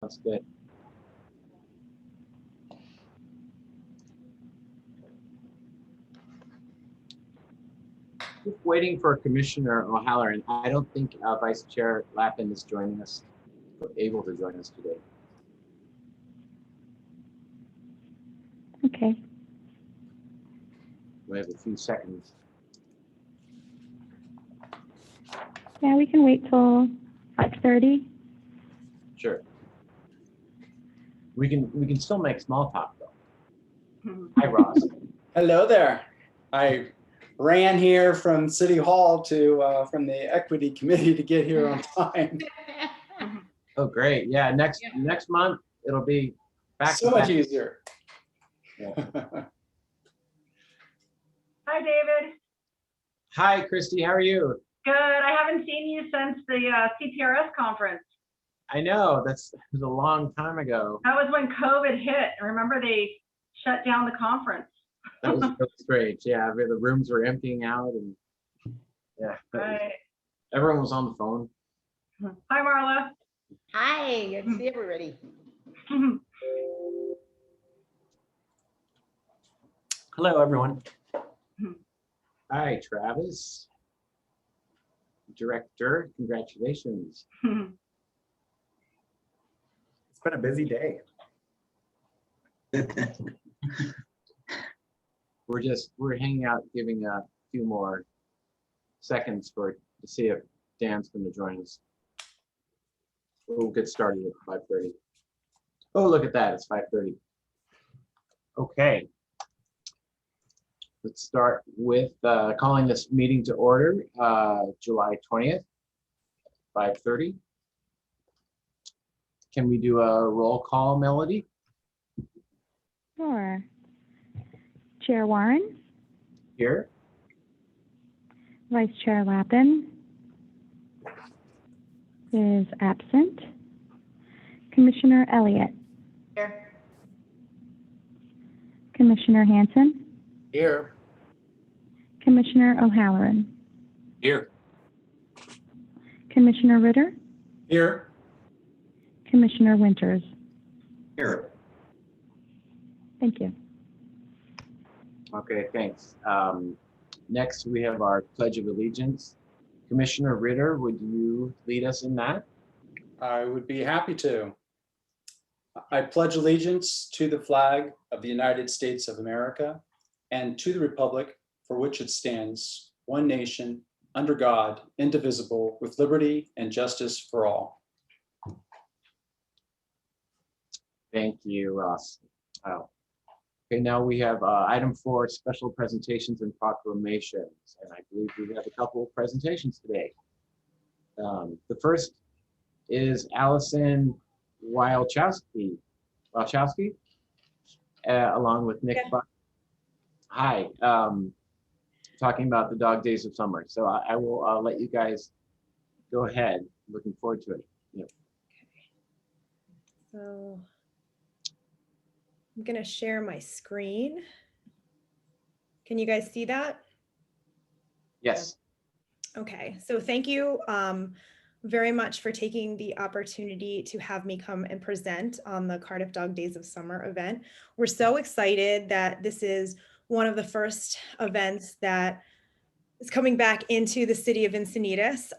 That's good. Just waiting for Commissioner O'Halloran. I don't think Vice Chair Lappin is joining us, able to join us today. Okay. We have a few seconds. Yeah, we can wait till 5:30. Sure. We can still make small talk though. Hi, Ross. Hello there. I ran here from City Hall to from the Equity Committee to get here on time. Oh, great. Yeah, next month it'll be back So to much back. easier. Yeah. Hi, David. Hi, Christy. How are you? Good. I haven't seen you since the CPRS conference. I know it was a long time ago. That was when COVID hit. Remember they shut down the conference. That was really strange. Yeah, the rooms were emptying out, and yeah, Right. everyone was on the phone. Hi, Marla. Hi, good to see everybody. Hello, everyone. Hi, Travis. Director, congratulations. It's been a busy day. We're hanging out, giving a few more seconds to see if Dan's going to join us. We'll get started at 5:30. Oh, look at that, it's 5:30. Okay. Let's start with calling this meeting to order, July 20th, 5:30. Can we do a roll call, Melody? Sure. Chair Warren, Here. Vice Chair Lappin is absent. Commissioner Elliott, Here. Commissioner Hanson, Here. Commissioner O'Halloran, Here. Commissioner Ritter, Here. Commissioner Winters. Here. Thank you. Okay, thanks. Next, we have our Pledge of Allegiance. Commissioner Ritter, would you lead us in that? I would be happy to. I pledge allegiance to the flag of the United States of America and to the republic for which it stands, one nation, under God, indivisible, with liberty and justice for all. Thank you, Ross. Oh. Okay, now we have item 4, special presentations and proclamations. And I believe we have a couple of presentations today. The first is Allison Wildchowski, along with Nick Buck. Hi, talking about the Dog Days of Summer. So I will let you guys go ahead. Looking forward to it. Yeah. So I'm going to share my screen. Can you guys see that? Yes. Okay, so thank you very much for taking the opportunity to have me come and present on the Cardiff Dog Days of Summer event. We're so excited that this is one of the first events that is coming back into the city of Encinitas.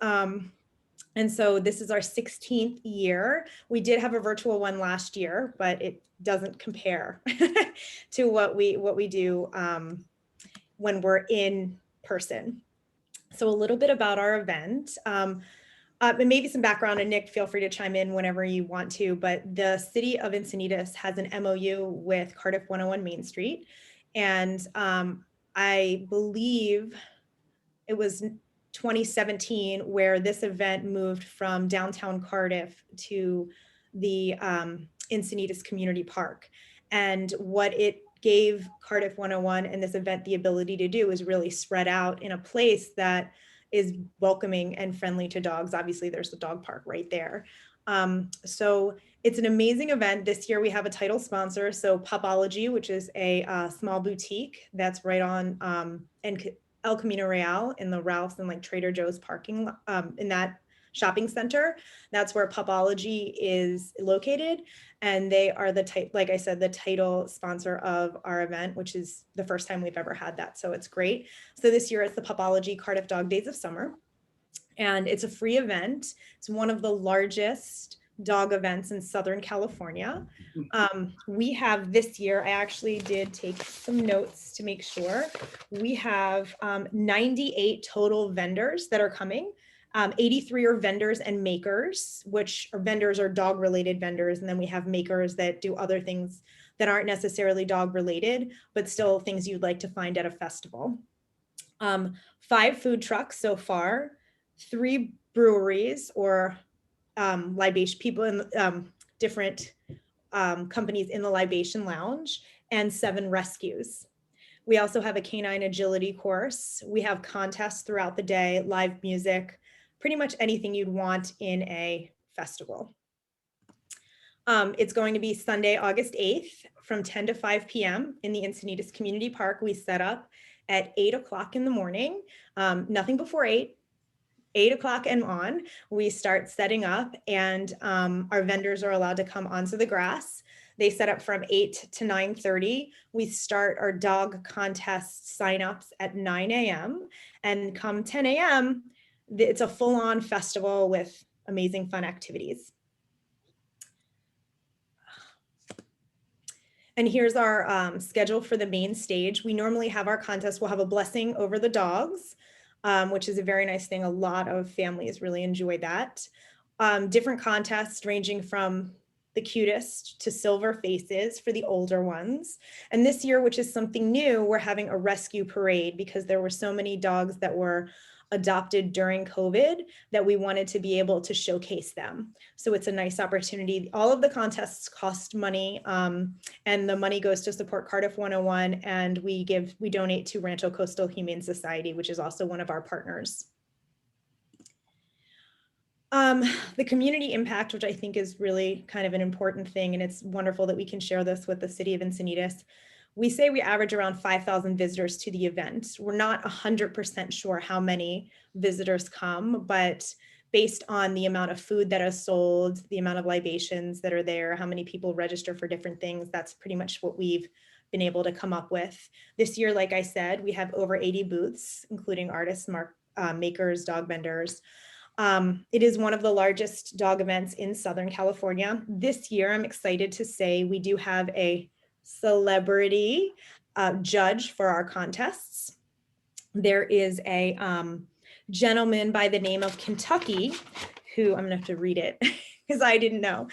And so this is our 16th year. We did have a virtual one last year, but it doesn't compare to what we do when we're in person. So a little bit about our event. And maybe some background, and Nick, feel free to chime in whenever you want to, but the city of Encinitas has an MOU with Cardiff 101 Main Street. And I believe it was 2017 where this event moved from downtown Cardiff to the Encinitas Community Park. And what it gave Cardiff 101 and this event the ability to do is really spread out in a place that is welcoming and friendly to dogs. Obviously, there's the dog park right there. So it's an amazing event. This year we have a title sponsor, so Pupology, which is a small boutique that's right on El Camino Real in the Ralph's and like Trader Joe's parking in that shopping center. That's where Pupology is located. And they are like I said, the title sponsor of our event, which is the first time we've ever had that. So it's great. So this year it's the Pupology Cardiff Dog Days of Summer. And it's a free event. It's one of the largest dog events in Southern California. We have this year, I actually did take some notes to make sure. We have 98 total vendors that are coming. 83 are vendors and makers, which are vendors are dog related vendors. And then we have makers that do other things that aren't necessarily dog related, but still things you'd like to find at a festival. 5 food trucks so far, 3 breweries or libation people in different companies in the libation lounge, and 7 rescues. We also have a canine agility course. We have contests throughout the day, live music, pretty much anything you'd want in a festival. It's going to be Sunday, August 8th from 10 to 5 p.m. in the Encinitas Community Park. We set up at 8 o'clock in the morning, nothing before 8 o'clock and on, we start setting up, and our vendors are allowed to come onto the grass. They set up from 8 to 9:30. We start our dog contest signups at 9 a.m. and come 10 a.m., it's a full-on festival with amazing fun activities. And here's our schedule for the main stage. We normally have our contest, we'll have a blessing over the dogs, which is a very nice thing. A lot of families really enjoy that. Different contests ranging from the cutest to silver faces for the older ones. And this year, which is something new, we're having a rescue parade because there were so many dogs that were adopted during COVID that we wanted to be able to showcase them. So it's a nice opportunity. All of the contests cost money, and the money goes to support Cardiff 101, and we donate to Rancho Coastal Humane Society, which is also one of our partners. The community impact, which I think is really kind of an important thing, and it's wonderful that we can share this with the city of Encinitas. We say we average around 5,000 visitors to the event. We're not 100% sure how many visitors come, but based on the amount of food that is sold, the amount of libations that are there, how many people register for different things, that's pretty much what we've been able to come up with. This year, like I said, we have over 80 booths, including artists, makers, dog vendors. It is one of the largest dog events in Southern California. This year, I'm excited to say we do have a celebrity judge for our contests. There is a gentleman by the name of Kentucky, who I'm gonna have to read it because I didn't know,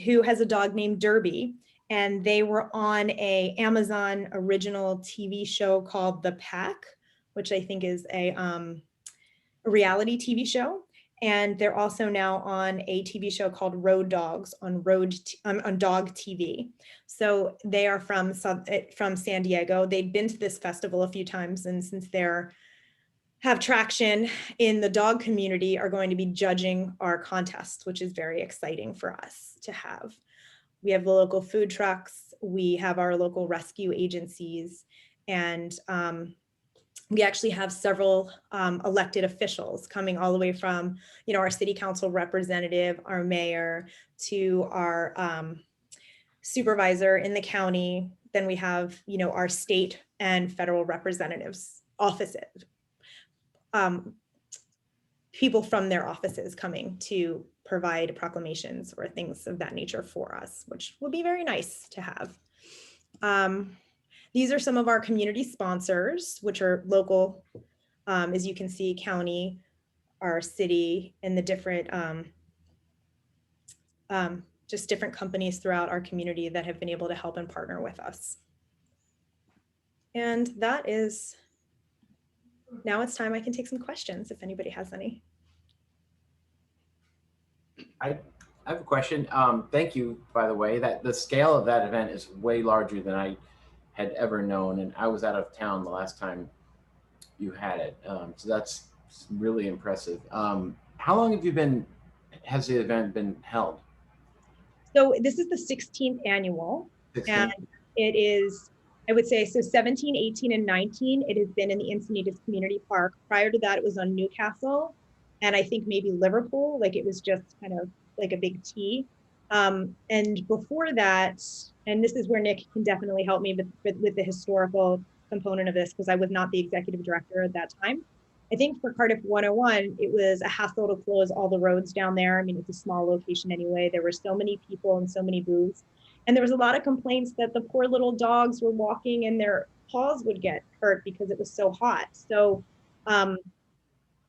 who has a dog named Derby, and they were on a Amazon original TV show called The Pack, which I think is a reality TV show. And they're also now on a TV show called Road Dogs on Dog TV. So they are from San Diego. They've been to this festival a few times, and since they're have traction in the dog community, are going to be judging our contests, which is very exciting for us to have. We have the local food trucks, we have our local rescue agencies, and we actually have several elected officials coming all the way from, our city council representative, our mayor, to our supervisor in the county. Then we have, our state and federal representatives offices, people from their offices coming to provide proclamations or things of that nature for us, which will be very nice to have. These are some of our community sponsors, which are local, as you can see, county, our city, and the different, just different companies throughout our community that have been able to help and partner with us. And that is, now it's time I can take some questions if anybody has any. I have a question. Thank you, by the way, that the scale of that event is way larger than I had ever known, and I was out of town the last time you had it, so that's really impressive. How long has the event been held? So this is the 16th annual, 16? and it is, I would say, so 17, 18, and 19, it has been in the Encinitas Community Park. Prior to that, it was on Newcastle, and I think maybe Liverpool, like it was just kind of like a big T. And before that, and this is where Nick can definitely help me with the historical component of this, because I was not the executive director at that time. I think for Cardiff 101, it was a hassle to close all the roads down there. I mean, it's a small location anyway. There were so many people and so many booths. And there was a lot of complaints that the poor little dogs were walking and their paws would get hurt because it was so hot. So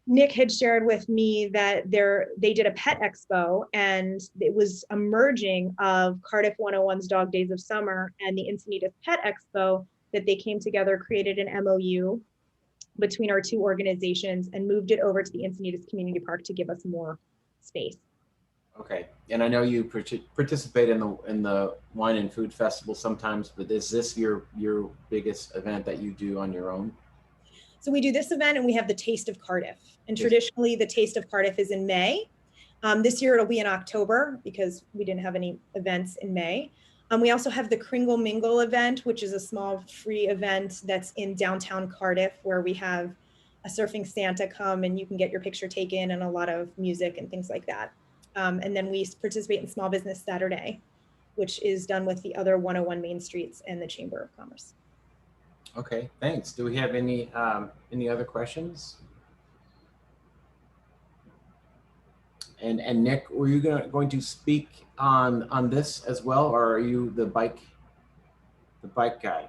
Nick had shared with me that they did a pet expo, and it was a merging of Cardiff 101's Dog Days of Summer and the Encinitas Pet Expo, that they came together, created an MOU between our two organizations, and moved it over to the Encinitas Community Park to give us more space. Okay, and I know you participate in the wine and food festival sometimes, but is this your biggest event that you do on your own? So we do this event, and we have the Taste of Cardiff. And traditionally, the Taste of Cardiff is in May. This year, it'll be in October because we didn't have any events in May. We also have the Kringle Mingle event, which is a small free event that's in downtown Cardiff, where we have a surfing Santa come and you can get your picture taken, and a lot of music and things like that. And then we participate in Small Business Saturday, which is done with the other 101 Main Streets and the Chamber of Commerce. Okay, thanks. Do we have any other questions? And Nick, were you going to speak on this as well, or are you the bike guy?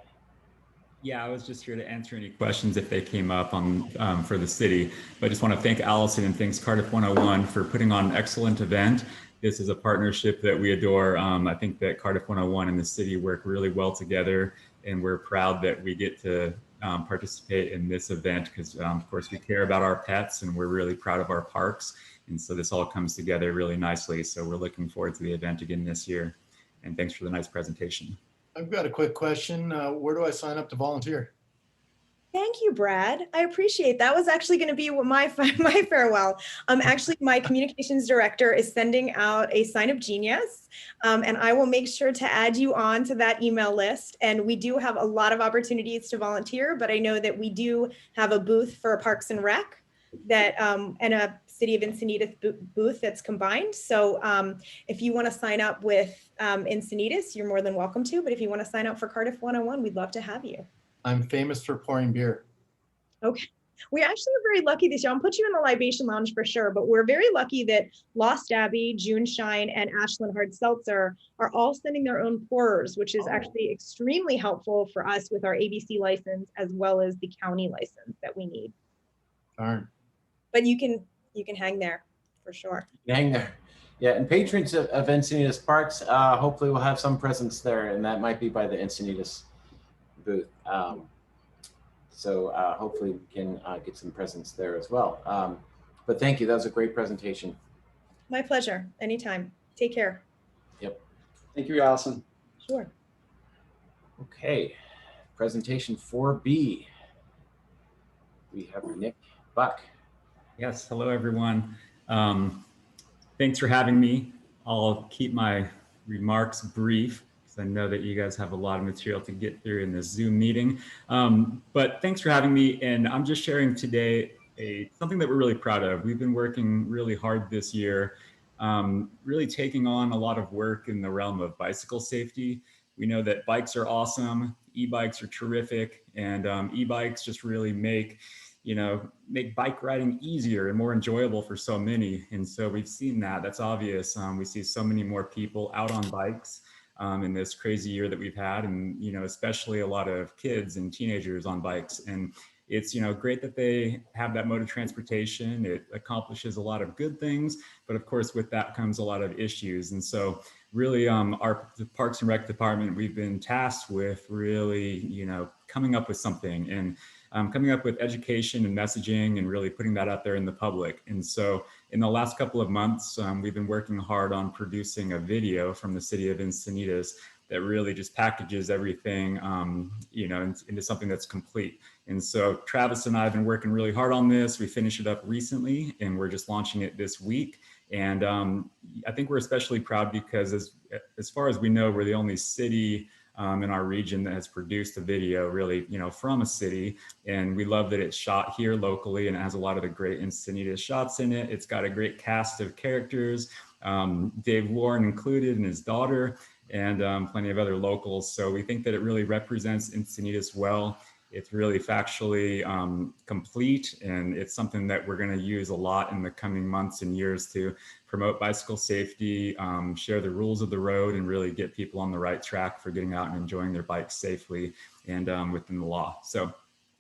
Yeah, I was just here to answer any questions if they came up on for the city. But I just want to thank Allison and thanks Cardiff 101 for putting on an excellent event. This is a partnership that we adore. I think that Cardiff 101 and the city work really well together, and we're proud that we get to participate in this event because, of course, we care about our pets and we're really proud of our parks. And so this all comes together really nicely. So we're looking forward to the event again this year. And thanks for the nice presentation. I've got a quick question. Where do I sign up to volunteer? Thank you, Brad. I appreciate that. Was actually going to be my farewell. Actually, my communications director is sending out a sign of genius, and I will make sure to add you on to that email list. And we do have a lot of opportunities to volunteer, but I know that we do have a booth for Parks and Rec that and a City of Encinitas booth that's combined. So if you want to sign up with Encinitas, you're more than welcome to. But if you want to sign up for Cardiff 101, we'd love to have you. I'm famous for pouring beer. Okay. We actually are very lucky this year. I'll put you in the libation lounge for sure, but we're very lucky that Lost Abbey, June Shine, and Ashland Hard Seltzer are all sending their own pourers, which is actually extremely helpful for us with our ABC license as well as the county license that we need. Darn. But you can hang there for sure. Hang there. Yeah, and patrons of Encinitas Parks, hopefully we'll have some presence there, and that might be by the Encinitas booth. So hopefully we can get some presence there as well. But thank you. That was a great presentation. My pleasure. Anytime. Take care. Yep. Thank you, Allison. Sure. Okay. Presentation 4B. We have Nick Buck. Yes, hello everyone. Thanks for having me. I'll keep my remarks brief because I know that you guys have a lot of material to get through in this Zoom meeting. But thanks for having me, and I'm just sharing today something that we're really proud of. We've been working really hard this year, really taking on a lot of work in the realm of bicycle safety. We know that bikes are awesome, e-bikes are terrific, and e-bikes just really make bike riding easier and more enjoyable for so many. And so we've seen that's obvious. We see so many more people out on bikes in this crazy year that we've had, and especially a lot of kids and teenagers on bikes. And it's great that they have that mode of transportation. It accomplishes a lot of good things, but of course with that comes a lot of issues. And so really the Parks and Rec department, we've been tasked with really coming up with something and coming up with education and messaging and really putting that out there in the public. And so in the last couple of months, we've been working hard on producing a video from the city of Encinitas that really just packages everything, into something that's complete. And so Travis and I have been working really hard on this. We finished it up recently and we're just launching it this week. And I think we're especially proud because as far as we know, we're the only city in our region that has produced a video really, from a city. And we love that it's shot here locally and it has a lot of the great Encinitas shots in it. It's got a great cast of characters, Dave Warren included and his daughter, and plenty of other locals. So we think that it really represents Encinitas well. It's really factually complete, and it's something that we're going to use a lot in the coming months and years to promote bicycle safety, share the rules of the road, and really get people on the right track for getting out and enjoying their bikes safely and within the law. So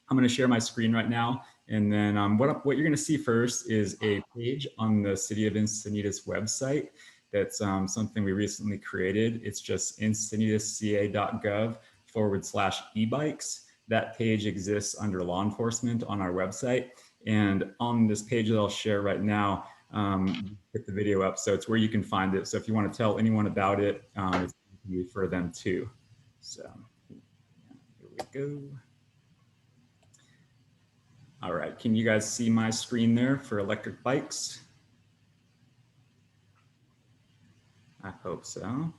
I'm going to share my screen right now. And then what you're going to see first is a page on the City of Encinitas website. That's something we recently created. It's just encinitasca.gov/e-bikes. That page exists under law enforcement on our website. And on this page that I'll share right now, put the video up. So it's where you can find it. So if you want to tell anyone about it, it's easy for them too. So here we go. All right, can you guys see my screen there for electric bikes? I hope so.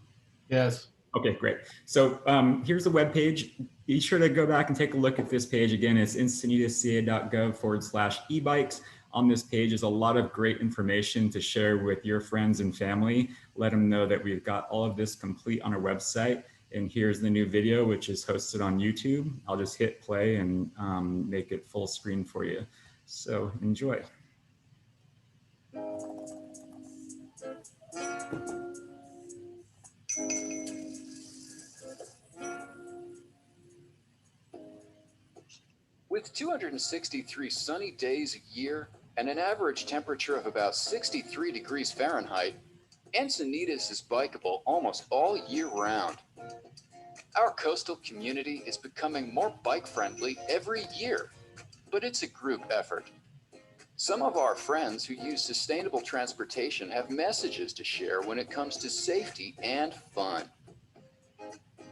Yes. Okay, great. So here's the web page. Be sure to go back and take a look at this page. Again, it's encinitasca.gov/e-bikes. On this page is a lot of great information to share with your friends and family. Let them know that we've got all of this complete on our website. And here's the new video, which is hosted on YouTube. I'll just hit play and make it full screen for you. So enjoy. With 263 sunny days a year and an average temperature of about 63 degrees Fahrenheit, Encinitas is bikeable almost all year round. Our coastal community is becoming more bike-friendly every year, but it's a group effort. Some of our friends who use sustainable transportation have messages to share when it comes to safety and fun.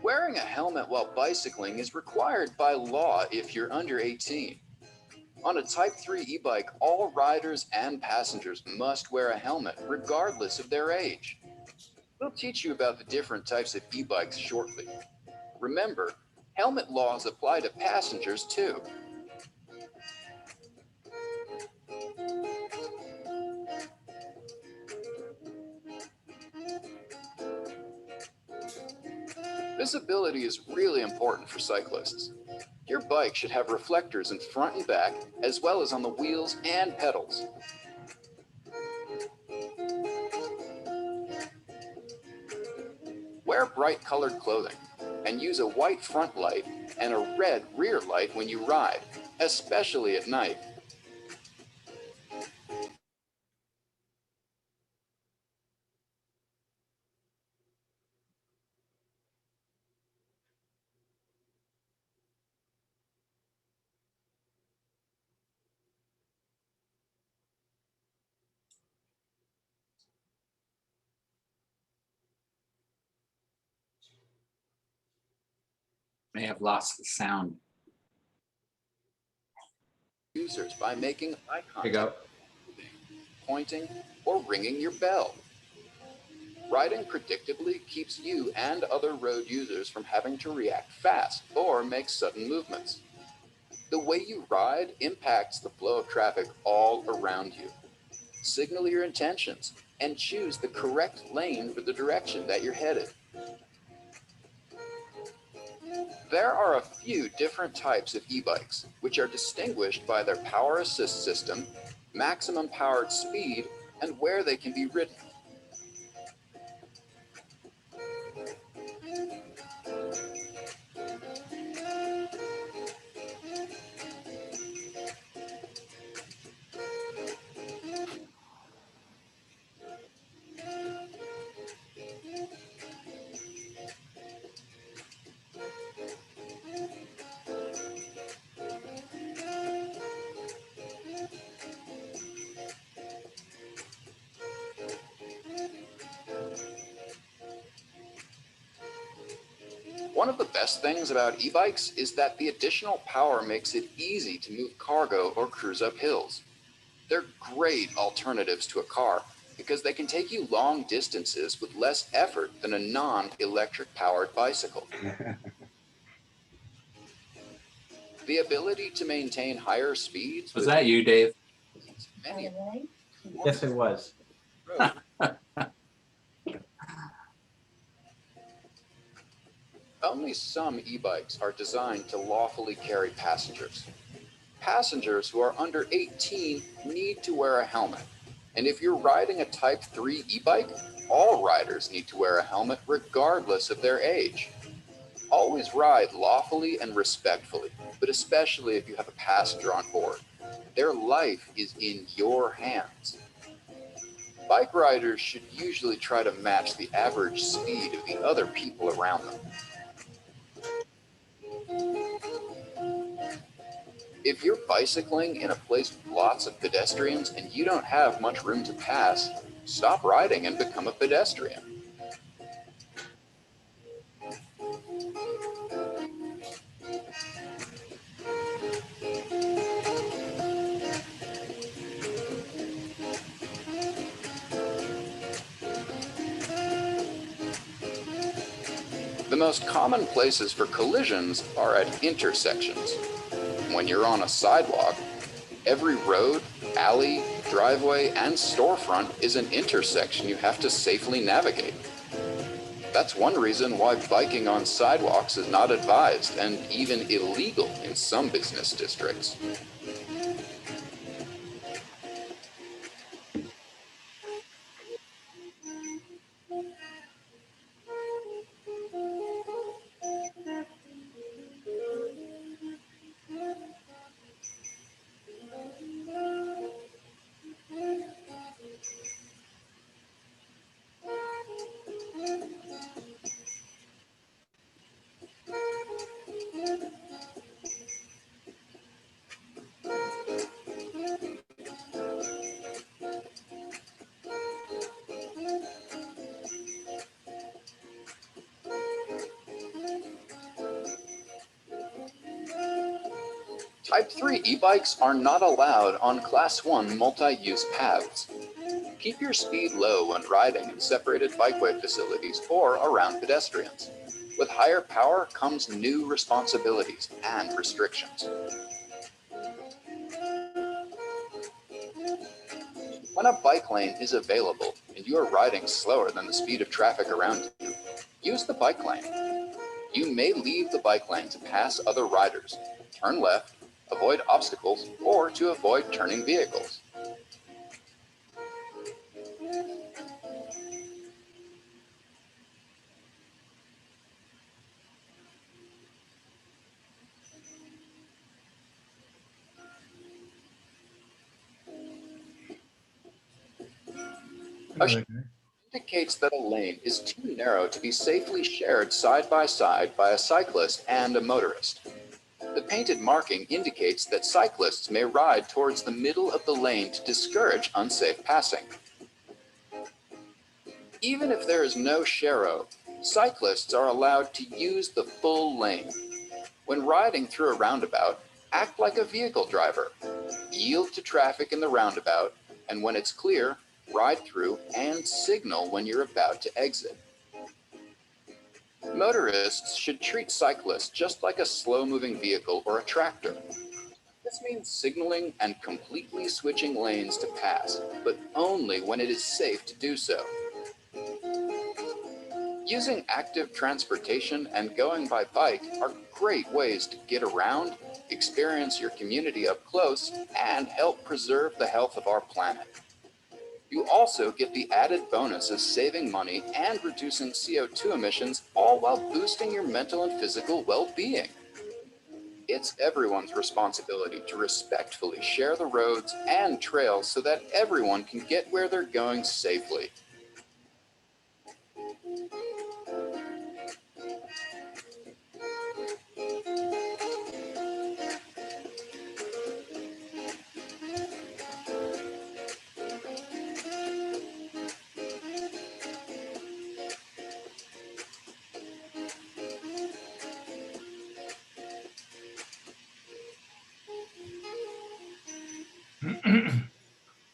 Wearing a helmet while bicycling is required by law if you're under 18. On a Type 3 e-bike, all riders and passengers must wear a helmet regardless of their age. We'll teach you about the different types of e-bikes shortly. Remember, helmet laws apply to passengers too. Visibility is really important for cyclists. Your bike should have reflectors in front and back, as well as on the wheels and pedals. Wear bright colored clothing and use a white front light and a red rear light when you ride, especially at night. May have lost the sound. Users by making eye Here you go. contact, pointing, or ringing your bell. Riding predictably keeps you and other road users from having to react fast or make sudden movements. The way you ride impacts the flow of traffic all around you. Signal your intentions and choose the correct lane for the direction that you're headed. There are a few different types of e-bikes, which are distinguished by their power assist system, maximum powered speed, and where they can be ridden. One of the best things about e-bikes is that the additional power makes it easy to move cargo or cruise up hills. They're great alternatives to a car, because they can take you long distances with less effort than a non-electric powered bicycle. The ability to maintain higher speeds Was with that you, Dave? many Yes, it was. road. Only some e-bikes are designed to lawfully carry passengers. Passengers who are under 18 need to wear a helmet. And if you're riding a Type 3 e-bike, all riders need to wear a helmet regardless of their age. Always ride lawfully and respectfully, but especially if you have a passenger on board. Their life is in your hands. Bike riders should usually try to match the average speed of the other people around them. If you're bicycling in a place with lots of pedestrians and you don't have much room to pass, stop riding and become a pedestrian. The most common places for collisions are at intersections. When you're on a sidewalk, every road, alley, driveway, and storefront is an intersection you have to safely navigate. That's one reason why biking on sidewalks is not advised and even illegal in some business districts. Type 3 e-bikes are not allowed on Class 1 multi-use paths. Keep your speed low when riding in separated bikeway facilities or around pedestrians. With higher power comes new responsibilities and restrictions. When a bike lane is available and you are riding slower than the speed of traffic around you, use the bike lane. You may leave the bike lane to pass other riders, turn left, avoid obstacles, or to avoid turning vehicles. A Okay. indicates that a lane is too narrow to be safely shared side by a cyclist and a motorist. The painted marking indicates that cyclists may ride towards the middle of the lane to discourage unsafe passing. Even if there is no sharrow, cyclists are allowed to use the full lane. When riding through a roundabout, act like a vehicle driver. Yield to traffic in the roundabout, and when it's clear, ride through and signal when you're about to exit. Motorists should treat cyclists just like a slow-moving vehicle or a tractor. This means signaling and completely switching lanes to pass, but only when it is safe to do so. Using active transportation and going by bike are great ways to get around, experience your community up close, and help preserve the health of our planet. You also get the added bonus of saving money and reducing CO2 emissions, all while boosting your mental and physical well-being. It's everyone's responsibility to respectfully share the roads and trails so that everyone can get where they're going safely.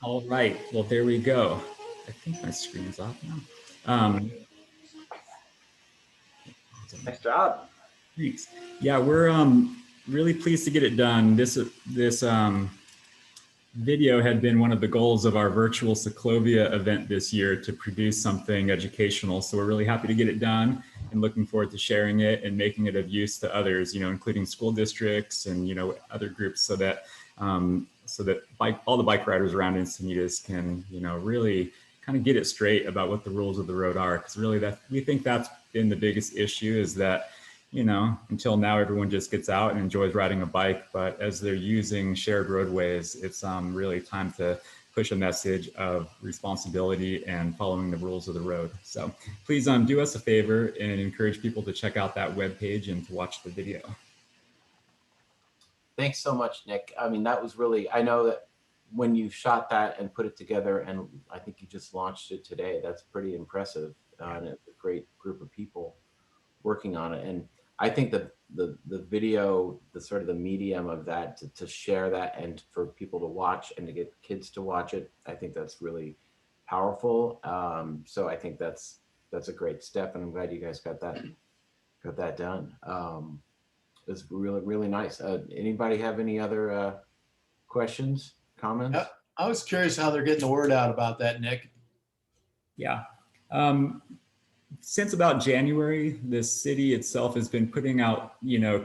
All right, well, there we go. I think my screen's off now. Nice job. Thanks. Yeah, we're really pleased to get it done. This video had been one of the goals of our virtual Ciclovia event this year, to produce something educational. So we're really happy to get it done and looking forward to sharing it and making it of use to others, including school districts and, other groups, so that all the bike riders around Encinitas can, really kind of get it straight about what the rules of the road are. Because really we think that's been the biggest issue, is that until now, everyone just gets out and enjoys riding a bike. But as they're using shared roadways, it's really time to push a message of responsibility and following the rules of the road. So please do us a favor and encourage people to check out that webpage and to watch the video. Thanks so much, Nick. I mean, that was really, I know that when you shot that and put it together, and I think you just launched it today, that's pretty impressive. And it's a great group of people working on it. And I think the video, the sort of the medium of that, to share that and for people to watch and to get kids to watch it, I think that's really powerful. So I think that's a great step, and I'm glad you guys got that done. It's really, really nice. Anybody have any other questions, comments? I was curious how they're getting the word out about that, Nick. Yeah. Since about January, the city itself has been putting out,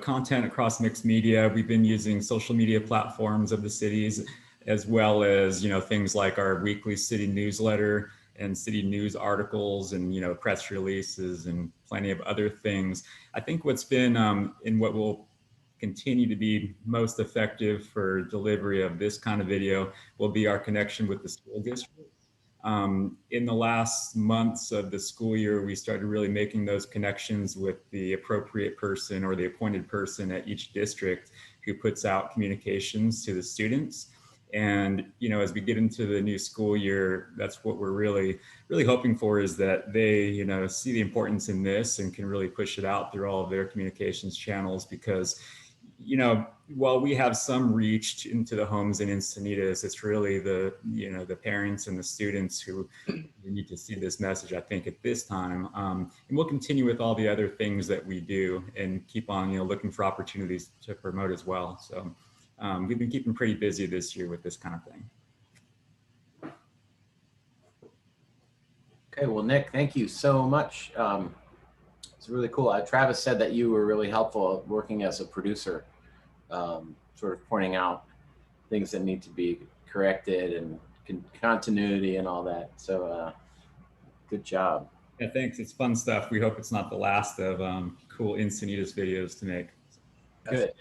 content across mixed media. We've been using social media platforms of the cities, as well as, things like our weekly city newsletter and city news articles and, press releases and plenty of other things. I think what's been and what will continue to be most effective for delivery of this kind of video will be our connection with the school district. In the last months of the school year, we started really making those connections with the appropriate person or the appointed person at each district who puts out communications to the students. And, as we get into the new school year, that's what we're really, really hoping for, is that they, see the importance in this and can really push it out through all of their communications channels. Because, while we have some reach into the homes in Encinitas, it's really the parents and the students who need to see this message, I think, at this time. And we'll continue with all the other things that we do and keep on, looking for opportunities to promote as well. So we've been keeping pretty busy this year with this kind of thing. Okay, well, Nick, thank you so much. It's really cool. Travis said that you were really helpful working as a producer, sort of pointing out things that need to be corrected and continuity and all that. So good job. Yeah, thanks. It's fun stuff. We hope it's not the last of cool Encinitas videos to make. Good.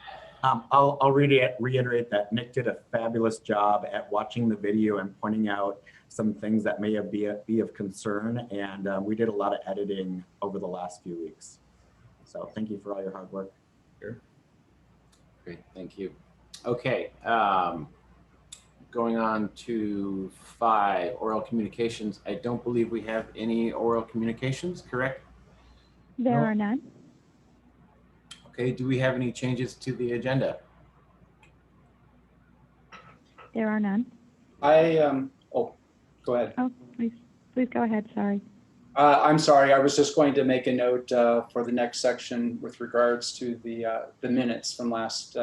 I'll reiterate that Nick did a fabulous job at watching the video and pointing out some things that may be of concern. And we did a lot of editing over the last few weeks. So thank you for all your hard work. Sure. Great, thank you. Okay, going on to 5, oral communications. I don't believe we have any oral communications, correct? There are none. Okay, do we have any changes to the agenda? There are none. Oh, go ahead. Oh, please go ahead. Sorry. I'm sorry, I was just going to make a note for the next section with regards to the minutes from last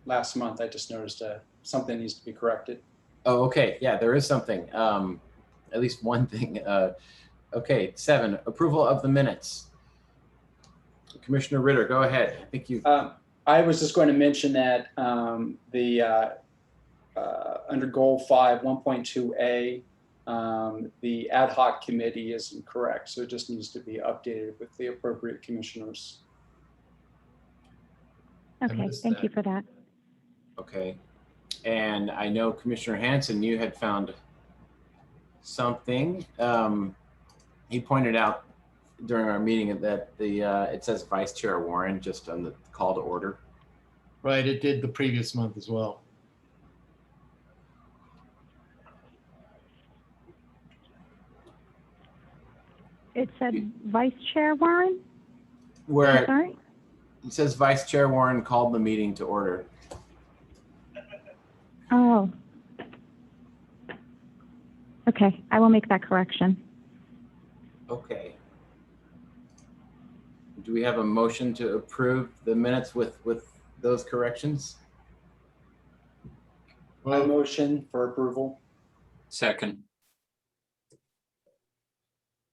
month. I just noticed something needs to be corrected. Oh, okay, yeah, there is something, at least one thing. Okay, 7, approval of the minutes. Commissioner Ritter, go ahead. I think you. I was just going to mention that under goal 5, 1.2a, the ad hoc committee is incorrect, so it just needs to be updated with the appropriate commissioners. Okay, thank you for that. Okay, and I know Commissioner Hanson, you had found something. He pointed out during our meeting that it says Vice Chair Warren just on the call to order. Right, it did the previous month as well. It said Vice Chair Warren? Where Sorry? it says Vice Chair Warren called the meeting to order. Okay, I will make that correction. Okay. Do we have a motion to approve the minutes with those corrections? I Well, motion for approval. Second,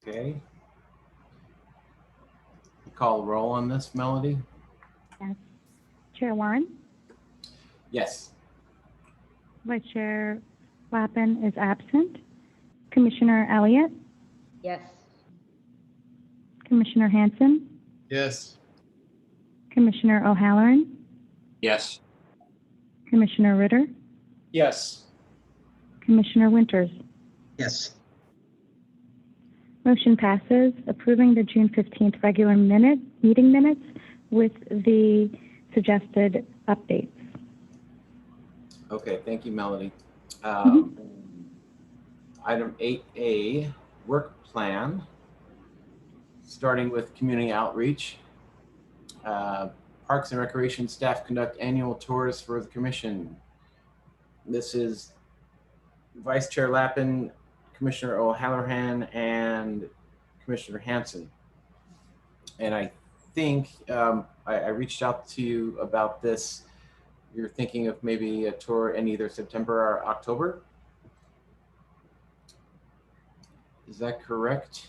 Okay. Call roll on this, Melody? Yes. Chair Warren, Yes. Vice Chair Lappin is absent. Commissioner Elliott, Yes. Commissioner Hanson, yes. Commissioner O'Halloran, yes. Commissioner Ritter, Yes. Commissioner Winters. Yes. Motion passes, approving the June 15th regular meeting minutes with the suggested updates. Okay, thank you, Melody. Mhm. Item 8A, work plan, starting with community outreach. Parks and Recreation staff conduct annual tours for the commission. This is Vice Chair Lappin, Commissioner O'Halloran, and Commissioner Hanson. And I think I reached out to you about this. You're thinking of maybe a tour in either September or October. Is that correct?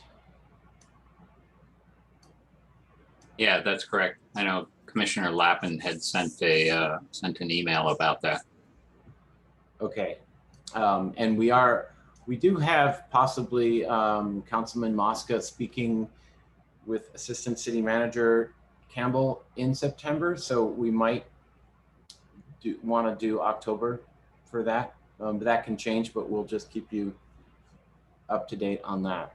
Yeah, that's correct. I know Commissioner Lappin had sent an email about that. Okay. And we do have possibly Councilman Mosca speaking with Assistant City Manager Campbell in September. So we might want to do October for that. But that can change, but we'll just keep you up to date on that.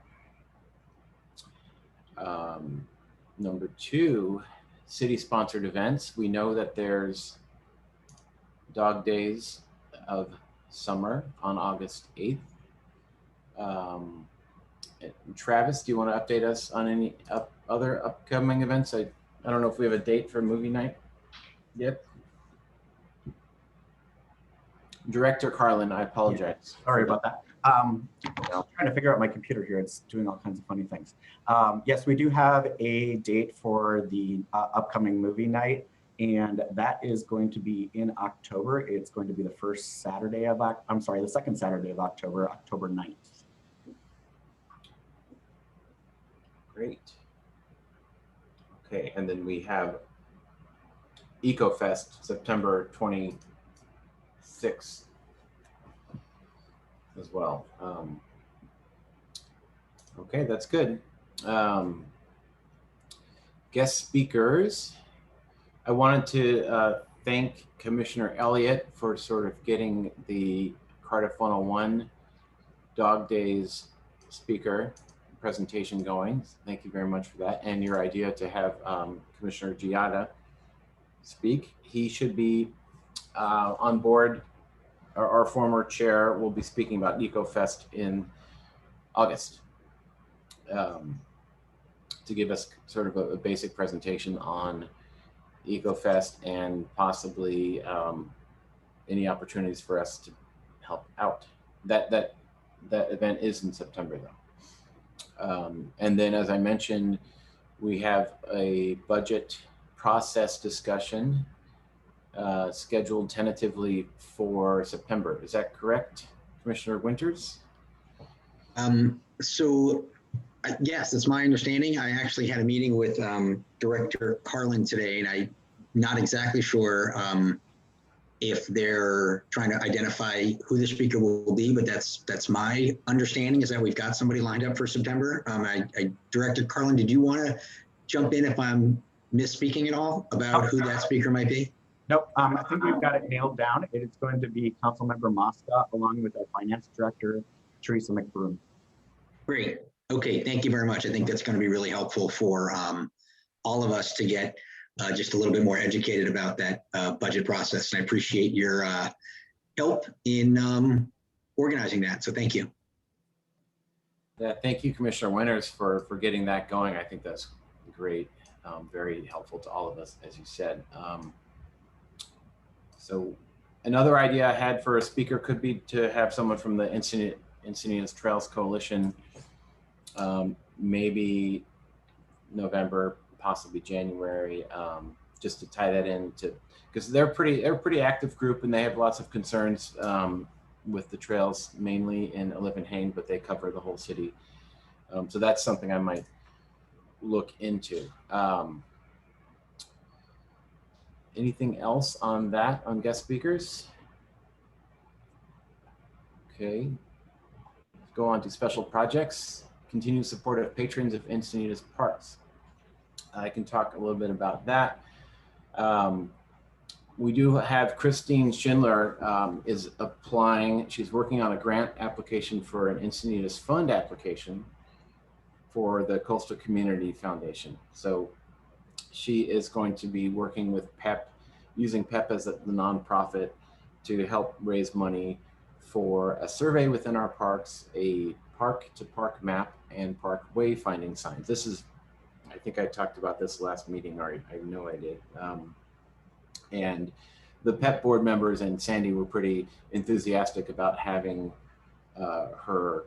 Number 2, city-sponsored events. We know that there's Dog Days of Summer on August 8th. Travis, do you want to update us on any other upcoming events? I don't know if we have a date for movie night yet. Director Carlin, I apologize. Sorry about that. I'm trying to figure out my computer here. It's doing all kinds of funny things. Yes, we do have a date for the upcoming movie night, and that is going to be in October. It's going to be the the second Saturday of October, October 9th. Great. Okay, and then we have EcoFest, September 26th as well. Okay, that's good. Guest speakers. I wanted to thank Commissioner Elliott for sort of getting the Cardiff 101 Dog Days speaker presentation going. Thank you very much for that. And your idea to have Commissioner Giada speak. He should be on board. Our former chair will be speaking about EcoFest in August to give us sort of a basic presentation on EcoFest and possibly any opportunities for us to help out. That event is in September though. And then, as I mentioned, we have a budget process discussion scheduled tentatively for September. Is that correct, Commissioner Winters? Yes, it's my understanding. I actually had a meeting with Director Carlin today, and I'm not exactly sure if they're trying to identify who the speaker will be, but that's my understanding, is that we've got somebody lined up for September. Director Carlin, did you want to jump in if I'm misspeaking at all about who that speaker might be? Nope, I think we've got it nailed down. It's going to be Councilmember Mosca along with our Finance Director, Teresa McBroom. Great. Okay, thank you very much. I think that's going to be really helpful for all of us to get just a little bit more educated about that budget process. And I appreciate your help in organizing that. So thank you. Yeah, thank you, Commissioner Winters, for getting that going. I think that's great. Very helpful to all of us, as you said. So another idea I had for a speaker could be to have someone from the Encinitas Trails Coalition, maybe November, possibly January, just to tie that into, because they're a pretty active group and they have lots of concerns with the trails, mainly in Ilivenhain, but they cover the whole city. So that's something I might look into. Anything else on that, on guest speakers? Okay. Go on to special projects. Continued support of patrons of Encinitas Parks. I can talk a little bit about that. We do have Christine Schindler is applying. She's working on a grant application for an Encinitas Fund application for the Coastal Community Foundation. So she is going to be working with PEP, using PEP as the nonprofit to help raise money for a survey within our parks, a park-to-park map, and park wayfinding signs. This is, I think I talked about this last meeting, or I know I did. And the PEP board members and Sandy were pretty enthusiastic about having her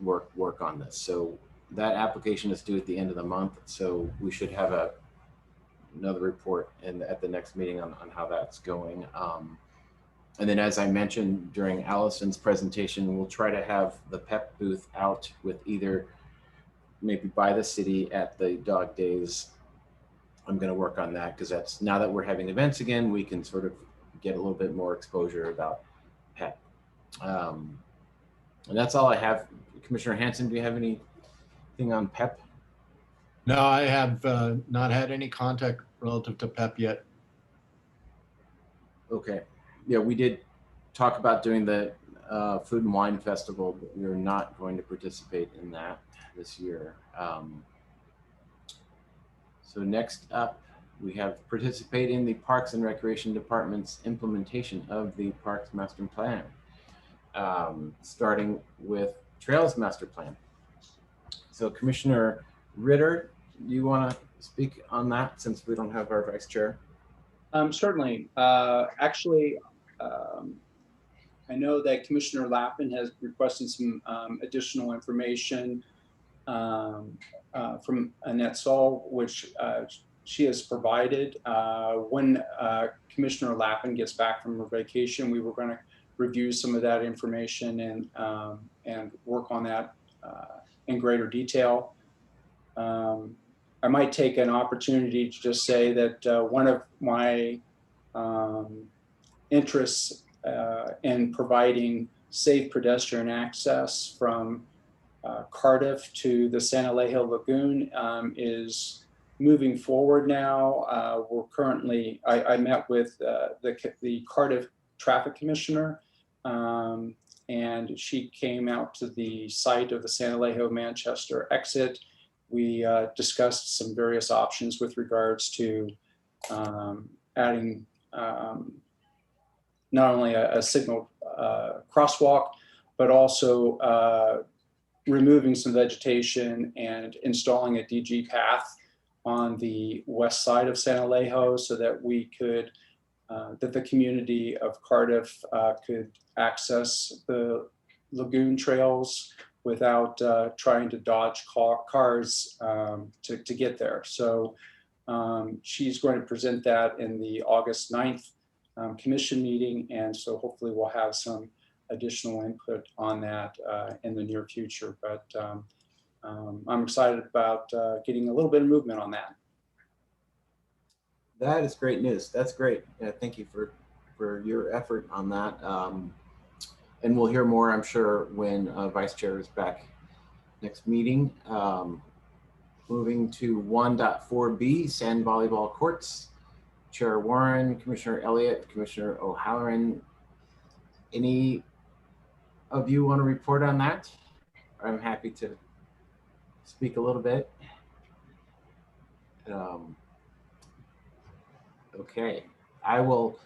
work on this. So that application is due at the end of the month. So we should have another report at the next meeting on how that's going. And then, as I mentioned during Allison's presentation, we'll try to have the PEP booth out with either maybe by the city at the dog days. I'm going to work on that because that's, now that we're having events again, we can sort of get a little bit more exposure about PEP. And that's all I have. Commissioner Hanson, do you have anything on PEP? No, I have not had any contact relative to PEP yet. Okay. Yeah, we did talk about doing the Food and Wine Festival, but we are not going to participate in that this year. So next up, we have participate in the Parks and Recreation Department's implementation of the Parks Master Plan, starting with Trails Master Plan. So Commissioner Ritter, do you want to speak on that since we don't have our vice chair? Certainly. I know that Commissioner Lappin has requested some additional information from Annette Saul, which she has provided. When Commissioner Lappin gets back from her vacation, we were going to review some of that information and work on that in greater detail. I might take an opportunity to just say that one of my interests in providing safe pedestrian access from Cardiff to the San Alejo Lagoon is moving forward now. We're currently, I met with the Cardiff Traffic Commissioner, and she came out to the site of the San Alejo Manchester exit. We discussed some various options with regards to adding not only a signal crosswalk, but also removing some vegetation and installing a DG path on the west side of San Alejo so that we could, that the community of Cardiff could access the lagoon trails without trying to dodge cars to get there. So she's going to present that in the August 9th commission meeting. And so hopefully we'll have some additional input on that in the near future. But I'm excited about getting a little bit of movement on that. That is great news. That's great. Thank you for your effort on that. And we'll hear more, I'm sure, when Vice Chair is back next meeting. Moving to 1.4b, Sand Volleyball Courts. Chair Warren, Commissioner Elliott, Commissioner O'Halloran. Any of you want to report on that? I'm happy to speak a little bit. Okay, I'll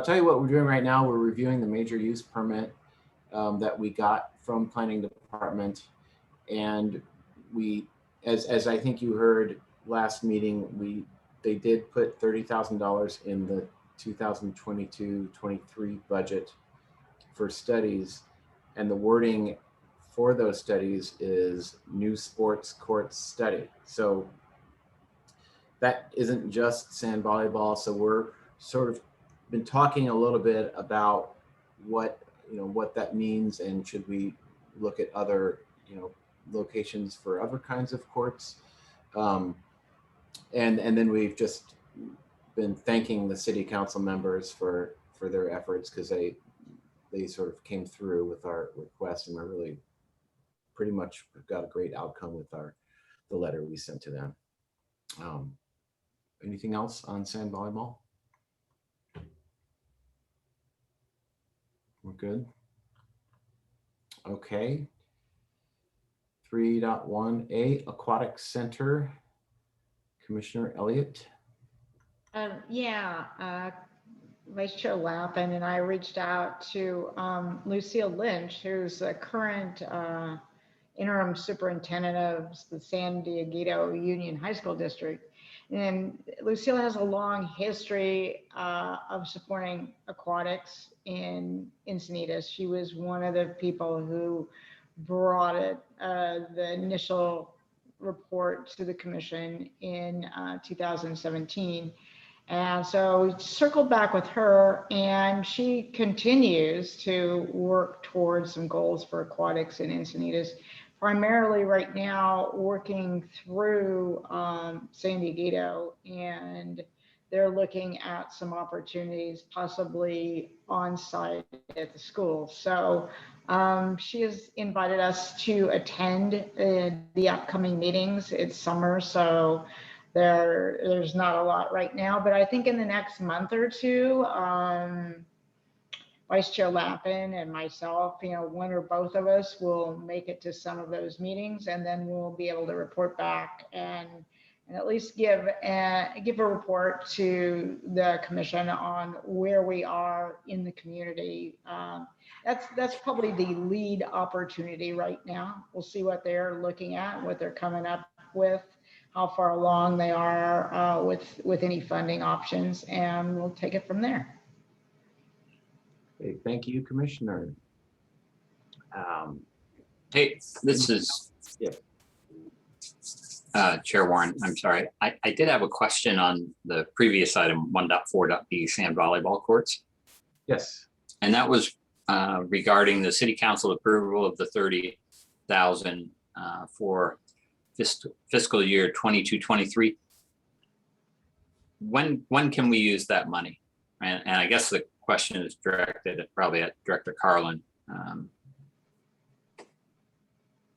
tell you what we're doing right now. We're reviewing the major use permit that we got from Planning Department. And we, as I think you heard last meeting, they did put $30,000 in the 2022-23 budget for studies, and the wording for those studies is new sports court study. So that isn't just sand volleyball. So we're sort of been talking a little bit about what that means, and should we look at other locations for other kinds of courts. And then we've just been thanking the city council members for their efforts, because they sort of came through with our request, and we're really pretty much got a great outcome with the letter we sent to them. Anything else on sand volleyball? We're good. Okay. 3.1A Aquatic Center. Commissioner Elliott. Vice Chair Lappin and I reached out to Lucille Lynch, who's the current interim superintendent of the San Diego Union High School District. And Lucille has a long history of supporting aquatics in Encinitas. She was one of the people who brought it, the initial report to the commission in 2017. And so we circled back with her, and she continues to work towards some goals for aquatics in Encinitas, primarily right now working through San Diego, and they're looking at some opportunities possibly on site at the school. So she has invited us to attend the upcoming meetings. It's summer, so there's not a lot right now, but I think in the next month or two, Vice Chair Lappin and myself, one or both of us will make it to some of those meetings, and then we'll be able to report back and at least give a report to the commission on where we are in the community. That's probably the lead opportunity right now. We'll see what they're looking at, what they're coming up with, how far along they are with any funding options, and we'll take it from there. Okay, thank you, Commissioner. Hey, this is Chair Warren. I'm sorry. I did have a question on the previous item, 1.4.b sand volleyball courts. Yes. And that was regarding the city council approval of the $30,000 for fiscal year 22-23. When can we use that money? And I guess the question is directed probably at Director Carlin.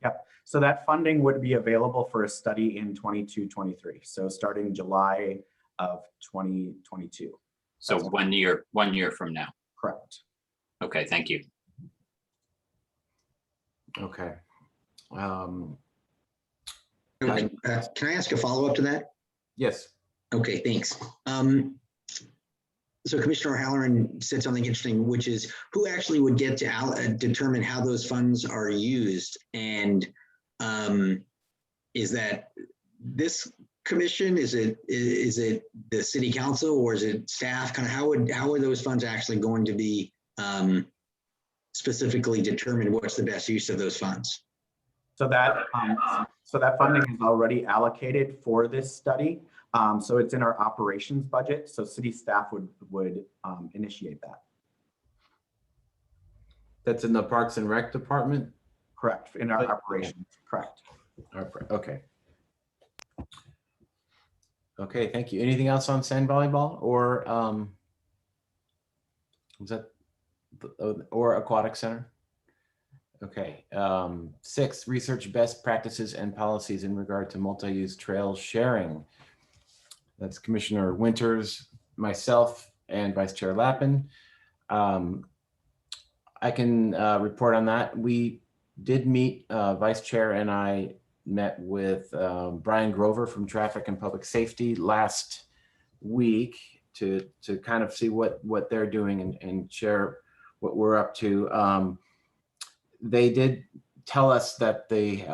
Yep. So that funding would be available for a study in 22-23. So starting July of 2022. So That's 1 year from now. Correct. Okay, thank you. Okay. Okay, can I ask a follow-up to that? Yes. Okay, thanks. So Commissioner Halloran said something interesting, which is who actually would get to determine how those funds are used? And is that this commission? Is it the city council, or is it staff? Kind of how are those funds actually going to be specifically determined? What's the best use of those funds? So that funding is already allocated for this study. So it's in our operations budget. So city staff would initiate that. That's in the Parks and Rec department? Correct, in our operations, correct. Okay. Okay, thank you. Anything else on sand volleyball or was that or aquatic center? Okay. 6, research best practices and policies in regard to multi-use trail sharing. That's Commissioner Winters, myself, and Vice Chair Lappin. I can report on that. We did meet, Vice Chair and I met with Brian Grover from Traffic and Public Safety last week to kind of see what they're doing and share what we're up to. They did tell us that the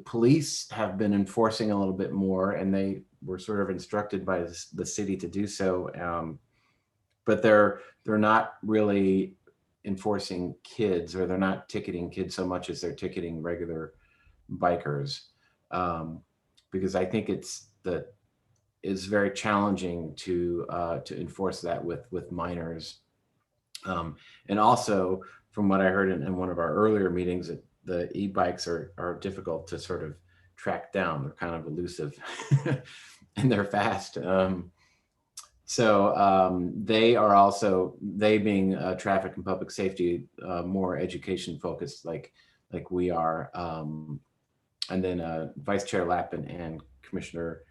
police have been enforcing a little bit more, and they were sort of instructed by the city to do so, but they're not really enforcing kids, or they're not ticketing kids so much as they're ticketing regular bikers. Because I think it's very challenging to enforce that with minors. And also, from what I heard in one of our earlier meetings, that the e-bikes are difficult to sort of track down. They're kind of elusive and they're fast. So they are also, they being traffic and public safety, more education focused like we are. And then Vice Chair Lappin and Commissioner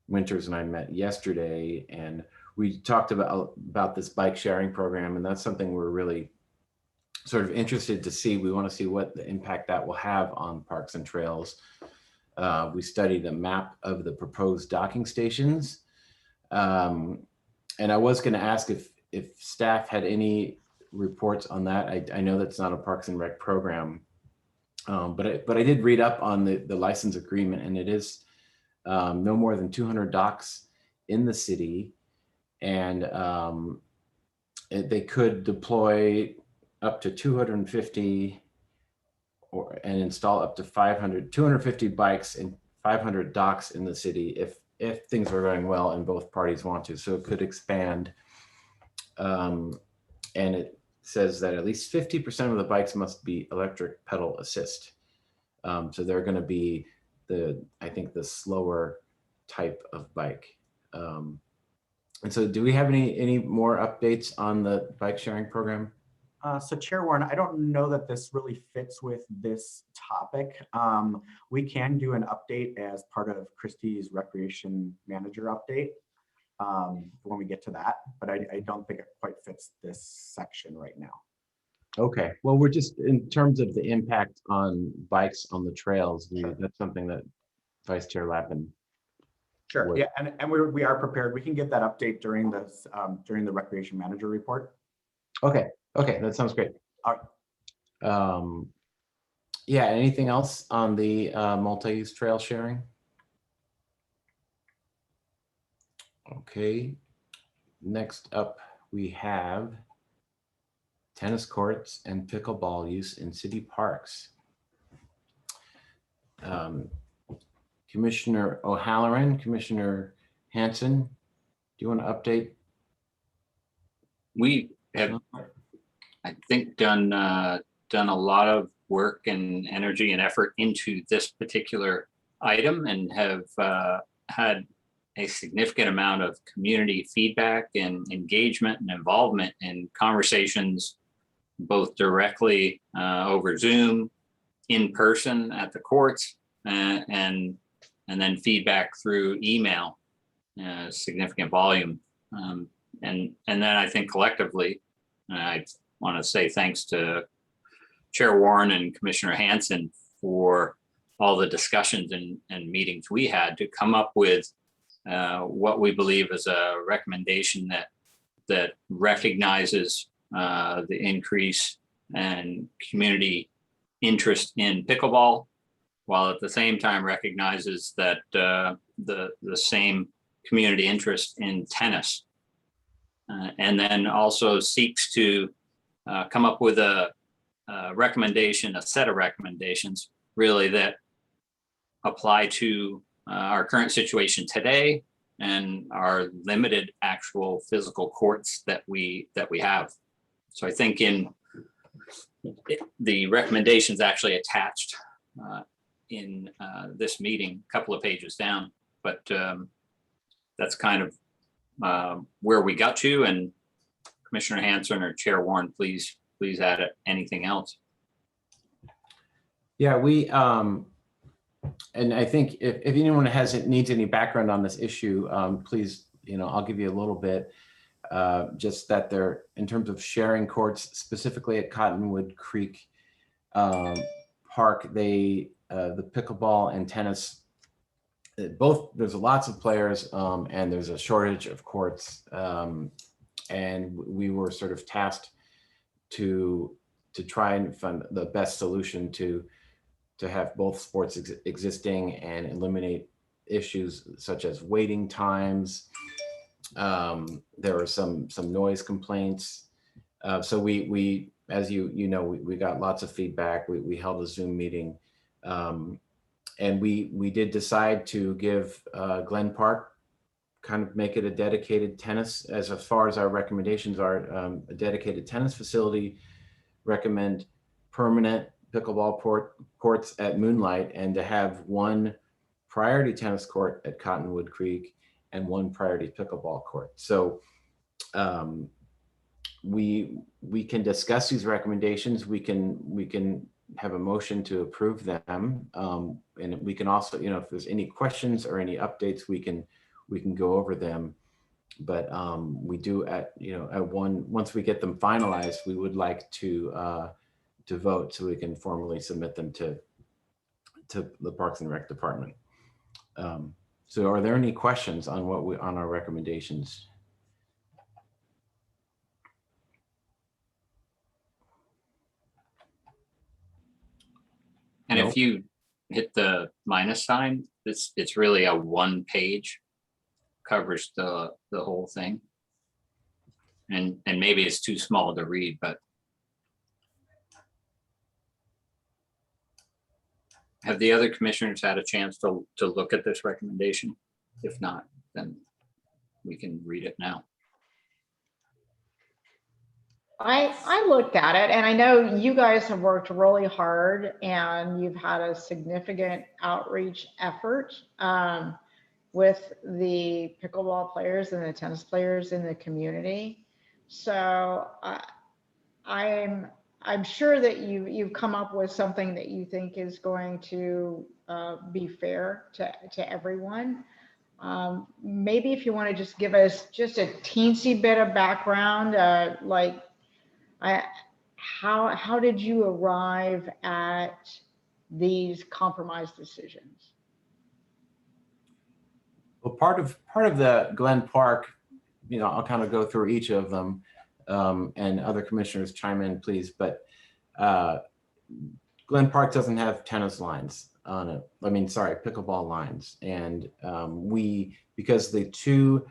Winters and I met yesterday, and we talked about this bike sharing program, and that's something we're really sort of interested to see. We want to see what the impact that will have on parks and trails. We studied a map of the proposed docking stations. And I was going to ask if staff had any reports on that. I know that's not a Parks and Rec program, but I did read up on the license agreement, and it is no more than 200 docks in the city, and they could deploy up to 250 and install up to 250 bikes and 500 docks in the city if things are going well and both parties want to. So it could expand. And it says that at least 50% of the bikes must be electric pedal assist. So they're going to be I think the slower type of bike. And so do we have any more updates on the bike sharing program? So Chair Warren, I don't know that this really fits with this topic. We can do an update as part of Christie's recreation manager update when we get to that, but I don't think it quite fits this section right now. Okay, well, we're just, in terms of the impact on bikes on the trails, that's something that Vice Chair Lappin. Sure, yeah, and we are prepared. We can get that update during the recreation manager report. Okay, that sounds great. All right. Yeah, anything else on the multi-use trail sharing? Okay, next up we have tennis courts and pickleball use in city parks. Commissioner O'Halloran, Commissioner Hanson, do you want to update? We have, I think, done a lot of work and energy and effort into this particular item, and have had a significant amount of community feedback and engagement and involvement in conversations, both directly over Zoom, in person at the courts, and then feedback through email, significant volume. And then I think collectively, I want to say thanks to Chair Warren and Commissioner Hanson for all the discussions and meetings we had to come up with what we believe is a recommendation that recognizes the increase and community interest in pickleball, while at the same time recognizes that the same community interest in tennis, and then also seeks to come up with a set of recommendations really that apply to our current situation today and our limited actual physical courts that we have. So I think the recommendations actually attached in this meeting, a couple of pages down, but that's kind of where we got to. And Commissioner Hanson or Chair Warren, please add anything else. Yeah, we and I think if anyone needs any background on this issue, please, I'll give you a little bit. Just that they're, in terms of sharing courts, specifically at Cottonwood Creek Park, the pickleball and tennis, both, there's lots of players and there's a shortage of courts, and we were sort of tasked to try and find the best solution to have both sports existing and eliminate issues such as waiting times. There were some noise complaints. So we as you know, we got lots of feedback. We held a Zoom meeting, and we did decide to give Glen Park, kind of make it a dedicated tennis, as far as our recommendations are, a dedicated tennis facility, recommend permanent pickleball courts at Moonlight, and to have one priority tennis court at Cottonwood Creek and one priority pickleball court. So we can discuss these recommendations. We can have a motion to approve them, and we can also, you know, if there's any questions or any updates, we can go over them. But we do once we get them finalized, we would like to vote so we can formally submit them to the Parks and Rec Department. So are there any questions on on our recommendations? And if you hit the minus sign, it's really a one page, covers the whole thing. And maybe it's too small to read, but have the other commissioners had a chance to look at this recommendation? If not, then we can read it now. I looked at it, and I know you guys have worked really hard and you've had a significant outreach effort with the pickleball players and the tennis players in the community. So I'm sure that you've come up with something that you think is going to be fair to everyone. Maybe if you want to just give us just a teensy bit of background, how did you arrive at these compromise decisions? Well, part of the Glen Park, you know, I'll kind of go through each of them, and other commissioners chime in, please. But Glen Park doesn't have tennis lines on it. I mean, sorry, pickleball lines. And because the two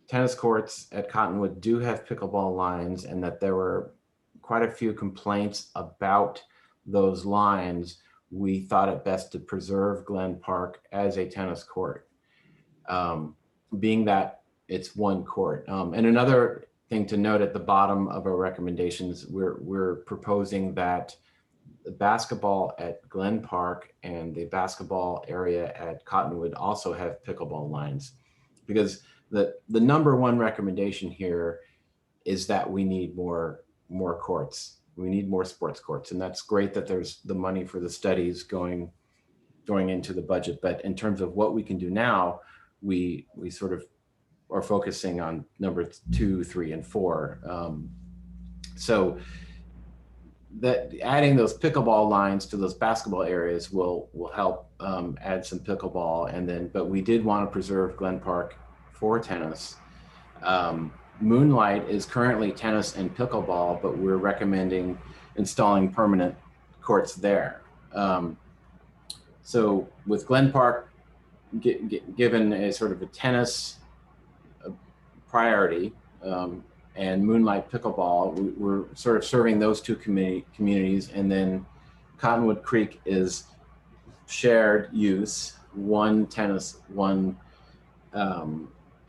tennis courts at Cottonwood do have pickleball lines, and that there were quite a few complaints about those lines, we thought it best to preserve Glen Park as a tennis court, being that it's one court. And another thing to note at the bottom of our recommendations, we're proposing that the basketball at Glen Park and the basketball area at Cottonwood also have pickleball lines, because the number one recommendation here is that we need more courts. We need more sports courts, and that's great that there's the money for the studies going into the budget. But in terms of what we can do now, we sort of are focusing on number 2, 3, and 4. So that adding those pickleball lines to those basketball areas will help add some pickleball, but we did want to preserve Glen Park for tennis. Moonlight is currently tennis and pickleball, but we're recommending installing permanent courts there. So with Glen Park given a sort of a tennis priority, and Moonlight pickleball, we're sort of serving those two communities, and then Cottonwood Creek is shared use, one tennis, one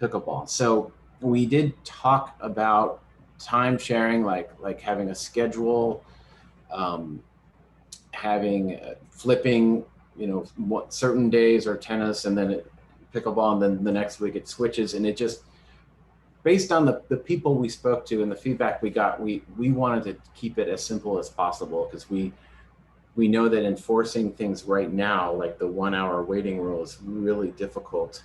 pickleball. So we did talk about time sharing, like having a schedule, having flipping, you know, what certain days are tennis and then pickleball, and then the next week it switches. And it just, based on the people we spoke to and the feedback we got, we wanted to keep it as simple as possible, because we know that enforcing things right now, like the 1 hour waiting rule, is really difficult.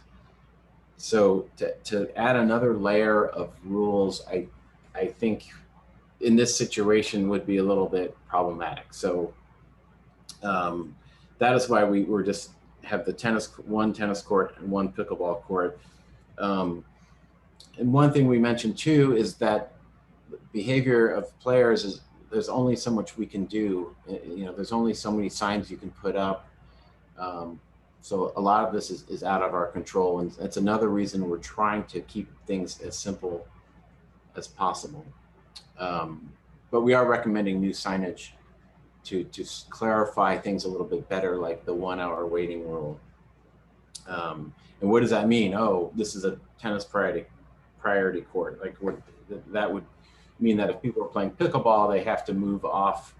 So to add another layer of rules, I think in this situation would be a little bit problematic. So that is why we're just have the one tennis court and one pickleball court. And one thing we mentioned too is that behavior of players is, there's only so much we can do. You know, there's only so many signs you can put up. So a lot of this is out of our control, and it's another reason we're trying to keep things as simple as possible. but we are recommending new signage to clarify things a little bit better, like the 1 hour waiting rule. And what does that mean? Oh, this is a tennis priority court. Like that would mean that if people are playing pickleball, they have to move off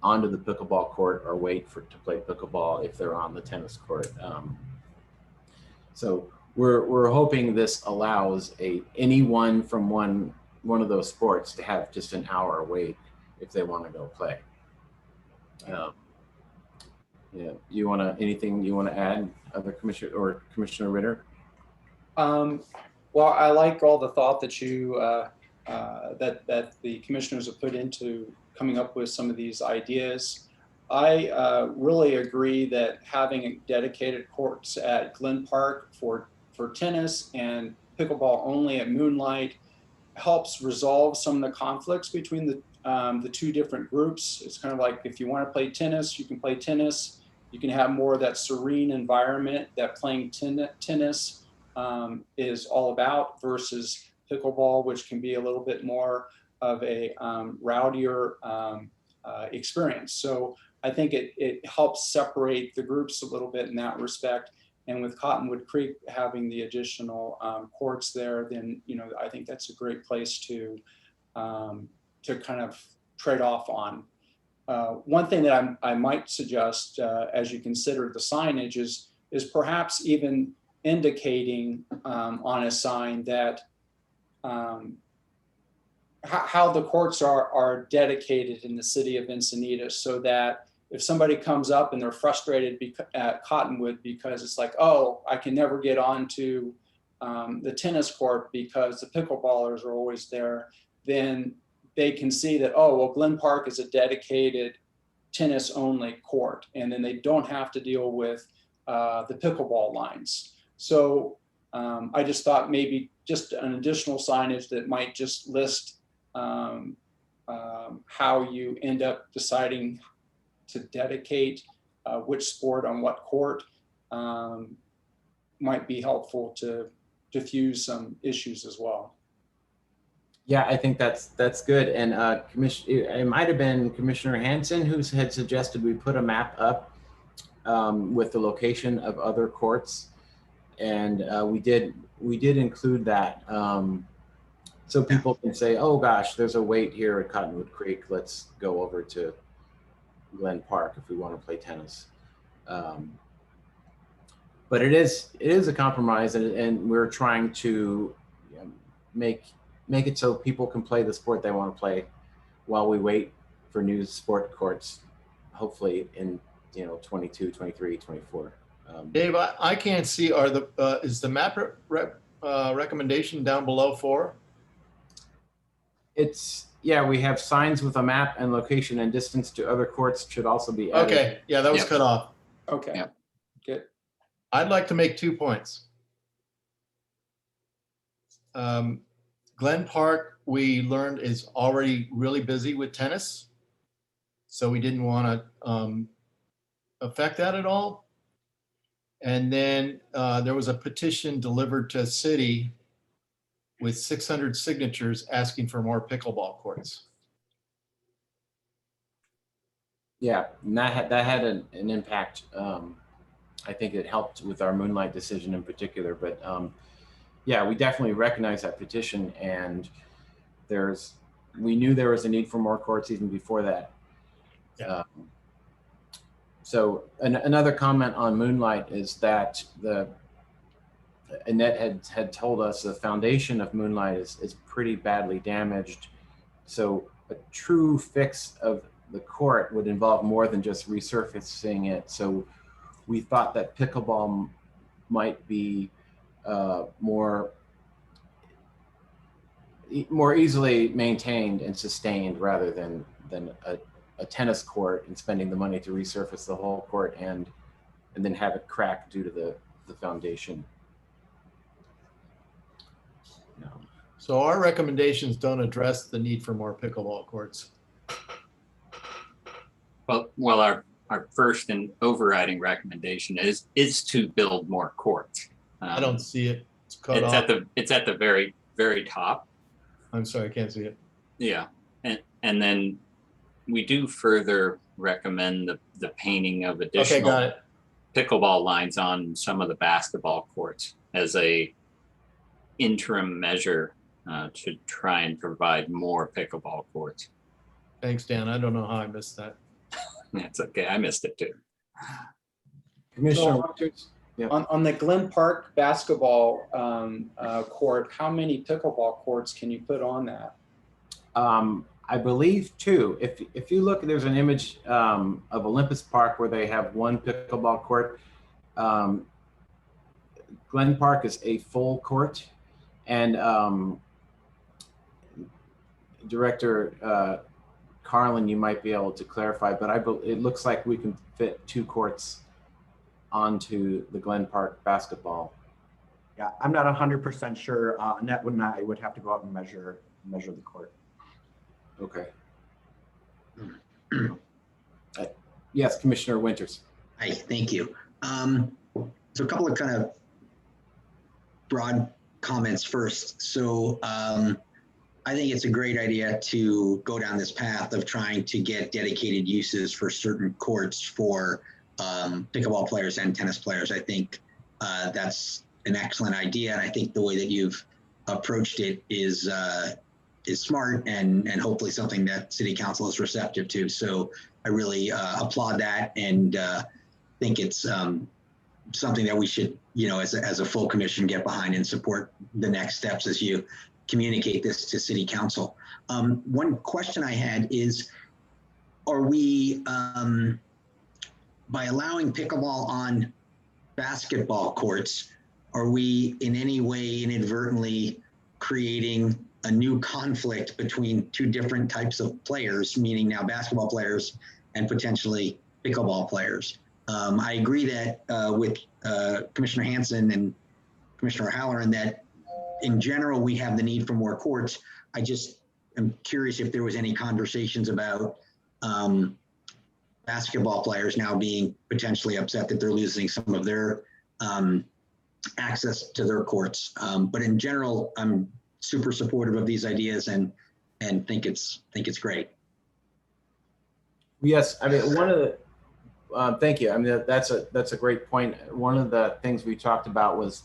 onto the pickleball court or wait to play pickleball if they're on the tennis court. So we're hoping this allows anyone from one of those sports to have just an hour wait if they want to go play. Yeah, anything you want to add, other Commissioner Ritter? Well, I like all the thought that you that the commissioners have put into coming up with some of these ideas. I really agree that having dedicated courts at Glen Park for tennis and pickleball only at Moonlight helps resolve some of the conflicts between the two different groups. It's kind of like if you want to play tennis, you can play tennis. You can have more of that serene environment that playing tennis is all about versus pickleball, which can be a little bit more of a rowdier experience. So I think it helps separate the groups a little bit in that respect. And with Cottonwood Creek having the additional courts there, then I think that's a great place to kind of trade off on. One thing that I might suggest as you consider the signage is perhaps even indicating on a sign that how the courts are dedicated in the city of Encinitas, so that if somebody comes up and they're frustrated at Cottonwood because it's like, oh, I can never get onto the tennis court because the pickleballers are always there, then they can see that, oh, well, Glen Park is a dedicated tennis only court, and then they don't have to deal with the pickleball lines. So I just thought maybe just an additional signage that might just list how you end up deciding to dedicate which sport on what court might be helpful to diffuse some issues as well. Yeah, I think that's good. And it might have been Commissioner Hanson who had suggested we put a map up with the location of other courts, and we did include that so people can say, oh gosh, there's a wait here at Cottonwood Creek. Let's go over to Glen Park if we want to play tennis. But it is a compromise, and we're trying to make it so people can play the sport they want to play while we wait for new sport courts, hopefully in 22, 23, 24. Dave, I can't see, is the map recommendation down below 4? Yeah, we have signs with a map and location and distance to other courts should also be added. Okay, yeah, that was cut off. Okay, Yep. Good. I'd like to make 2 points. Glen Park, we learned, is already really busy with tennis. So we didn't want to affect that at all. And then there was a petition delivered to city with 600 signatures asking for more pickleball courts. Yeah, and that had an impact. I think it helped with our Moonlight decision in particular, but yeah, we definitely recognize that petition, and we knew there was a need for more courts even before that. Yeah. So another comment on Moonlight is that Annette had told us the foundation of Moonlight is pretty badly damaged. So a true fix of the court would involve more than just resurfacing it. So we thought that pickleball might be more easily maintained and sustained rather than a tennis court and spending the money to resurface the whole court and then have it crack due to the foundation. No. So our recommendations don't address the need for more pickleball courts. Well, our first and overriding recommendation is to build more courts. I don't see it. It's cut off. It's at the very, very top. I'm sorry, I can't see it. Yeah. And then we do further recommend the painting of additional got it. pickleball lines on some of the basketball courts as a interim measure to try and provide more pickleball courts. Thanks, Dan. I don't know how I missed that. That's okay. I missed it too. Commissioner So, Winters? Yeah. On the Glen Park basketball court, how many pickleball courts can you put on that? I believe 2. If you look, there's an image of Olympus Park where they have 1 pickleball court. Glen Park is a full court, and Director Carlin, you might be able to clarify, but it looks like we can fit 2 courts onto the Glen Park basketball. Yeah, I'm not 100% sure. Annette and I would have to go out and measure the court. Okay. Yes, Commissioner Winters. Hi, thank you. So a couple of kind of broad comments first. So I think it's a great idea to go down this path of trying to get dedicated uses for certain courts for pickleball players and tennis players. I think that's an excellent idea. And I think the way that you've approached it is smart and hopefully something that City Council is receptive to. So I really applaud that and think it's something that we should, as a full commission, get behind and support the next steps as you communicate this to City Council. One question I had is, are we, by allowing pickleball on basketball courts, are we in any way inadvertently creating a new conflict between 2 different types of players, meaning now basketball players and potentially pickleball players? I agree that with Commissioner Hanson and Commissioner Halloran that in general, we have the need for more courts. I just am curious if there was any conversations about basketball players now being potentially upset that they're losing some of their access to their courts. But in general, I'm super supportive of these ideas and think it's great. Yes, I mean, one of the thank you. I mean, that's a great point. One of the things we talked about was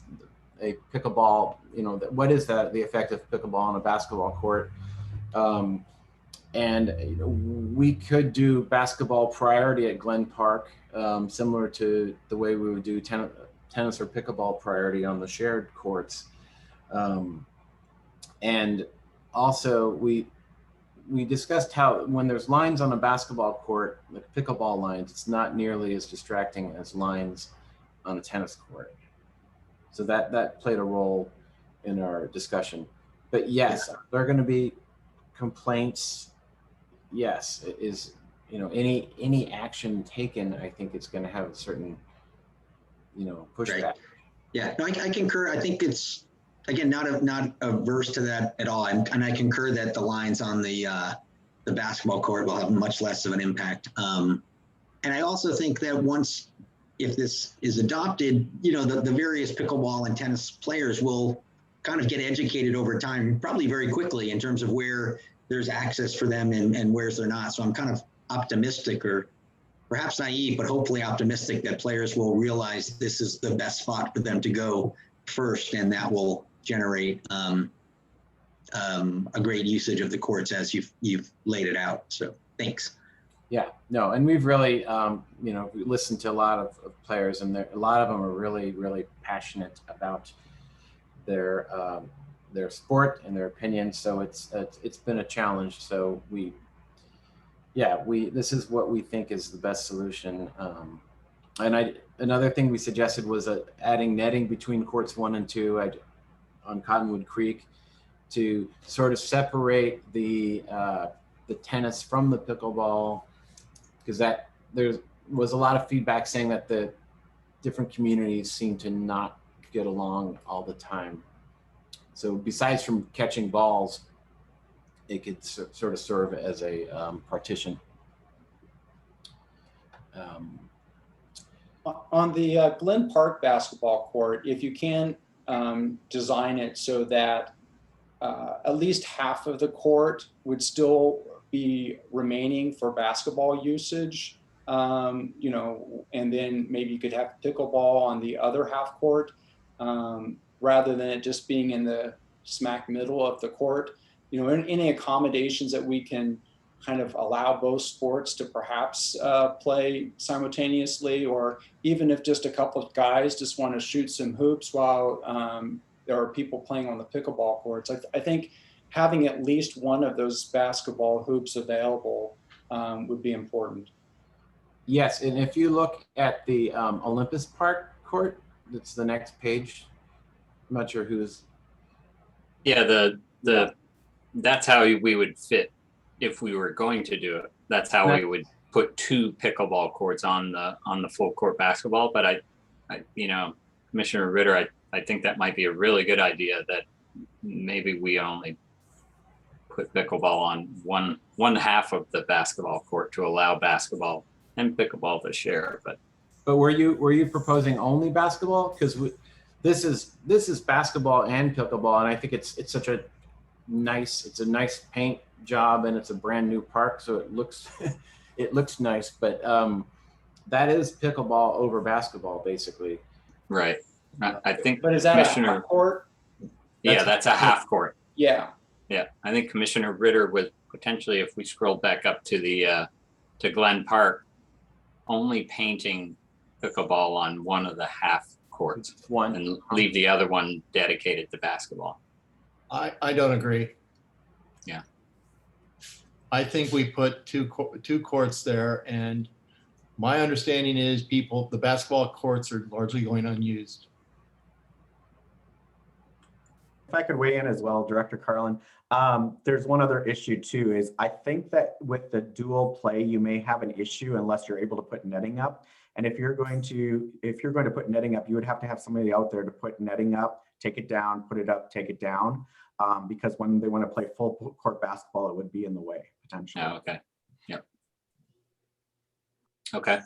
a pickleball. What is the effect of pickleball on a basketball court? And we could do basketball priority at Glen Park, similar to the way we would do tennis or pickleball priority on the shared courts. And also we discussed how when there's lines on a basketball court, like pickleball lines, it's not nearly as distracting as lines on a tennis court. So that played a role in our discussion. But yes, there are going to be complaints. Yes, it is, any action taken, I think it's going to have a certain, pushback. Right. Yeah, no, I concur. I think it's, again, not averse to that at all. And I concur that the lines on the basketball court will have much less of an impact. And I also think that if this is adopted, the various pickleball and tennis players will kind of get educated over time, probably very quickly, in terms of where there's access for them and where's there not. So I'm kind of optimistic, or perhaps naive, but hopefully optimistic, that players will realize this is the best spot for them to go first, and that will generate a great usage of the courts as you've laid it out. So thanks. Yeah, no, and we've really, we listened to a lot of players, and a lot of them are really, really passionate about their sport and their opinions. So it's been a challenge. So this is what we think is the best solution. And another thing we suggested was adding netting between courts 1 and 2 on Cottonwood Creek to sort of separate the tennis from the pickleball, because there was a lot of feedback saying that the different communities seem to not get along all the time. So besides from catching balls, it could sort of serve as a partition. On the Glen Park basketball court, if you can design it so that at least half of the court would still be remaining for basketball usage. You know, and then maybe you could have pickleball on the other half court, rather than it just being in the smack middle of the court. You know, any accommodations that we can kind of allow both sports to perhaps play simultaneously, or even if just a couple of guys just want to shoot some hoops while there are people playing on the pickleball courts. I think having at least one of those basketball hoops available would be important. Yes, and if you look at the Olympus Park court, that's the next page. I'm not sure who's. Yeah, that's how we would fit if we were going to do it. That's how we would put 2 pickleball courts on the full court basketball. But I you know, Commissioner Ritter, I think that might be a really good idea, that maybe we only put pickleball on one half of the basketball court to allow basketball and pickleball to share. But were you proposing only basketball? Because this is basketball and pickleball, and I think it's such a nice paint job, and it's a brand new park, so it looks it looks nice. But that is pickleball over basketball, basically. Right. I think. But is that Commissioner, a half court? Yeah, that's a half court. Yeah. Yeah, I think Commissioner Ritter was potentially, if we scroll back up to the to Glen Park, only painting pickleball on one of the half courts, and leave the other one dedicated to basketball. I don't agree. Yeah. I think we put two courts there, and my understanding is the basketball courts are largely going unused. If I could weigh in as well, Director Carlin, there's one other issue too, is I think that with the dual play, you may have an issue unless you're able to put netting up. And if you're going to put netting up, you would have to have somebody out there to put netting up, take it down, put it up, take it down. Because when they want to play full court basketball, it would be in the way potentially. Oh, okay. Yep. Okay.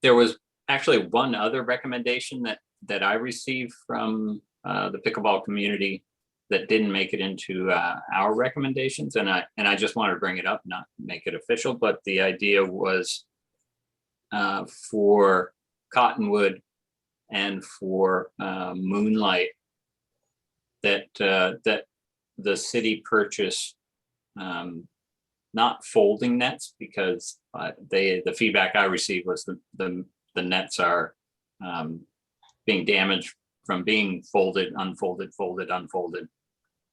There was actually one other recommendation that I received from the pickleball community that didn't make it into our recommendations, and I just wanted to bring it up, not make it official, but the idea was for Cottonwood and for Moonlight that the city purchase not folding nets, because the feedback I received was the nets are being damaged from being folded, unfolded, folded, unfolded,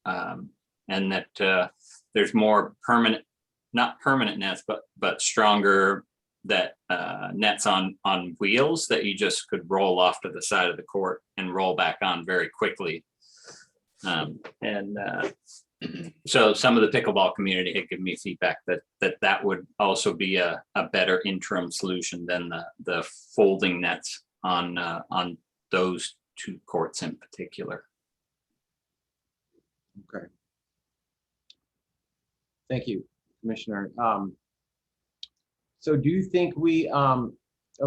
and that there's more permanent, not permanent nets, but stronger nets on wheels that you just could roll off to the side of the court and roll back on very quickly. So some of the pickleball community had given me feedback that would also be a better interim solution than the folding nets on those 2 courts in particular. Okay. Thank you, Commissioner. So do you think are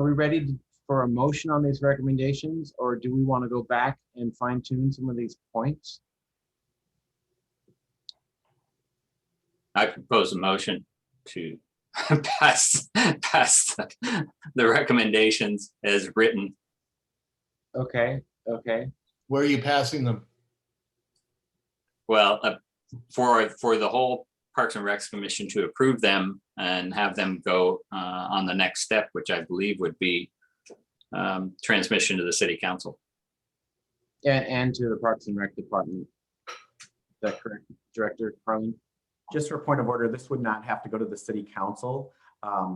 we ready for a motion on these recommendations, or do we want to go back and fine tune some of these points? I propose a motion to pass the recommendations as written. Okay. Where are you passing them? Well, for the whole Parks and Recs Commission to approve them and have them go on the next step, which I believe would be transmission to the City Council. And to the Parks and Rec Department. Is that correct, Director Carlin? Just for point of order, this would not have to go to the City Council.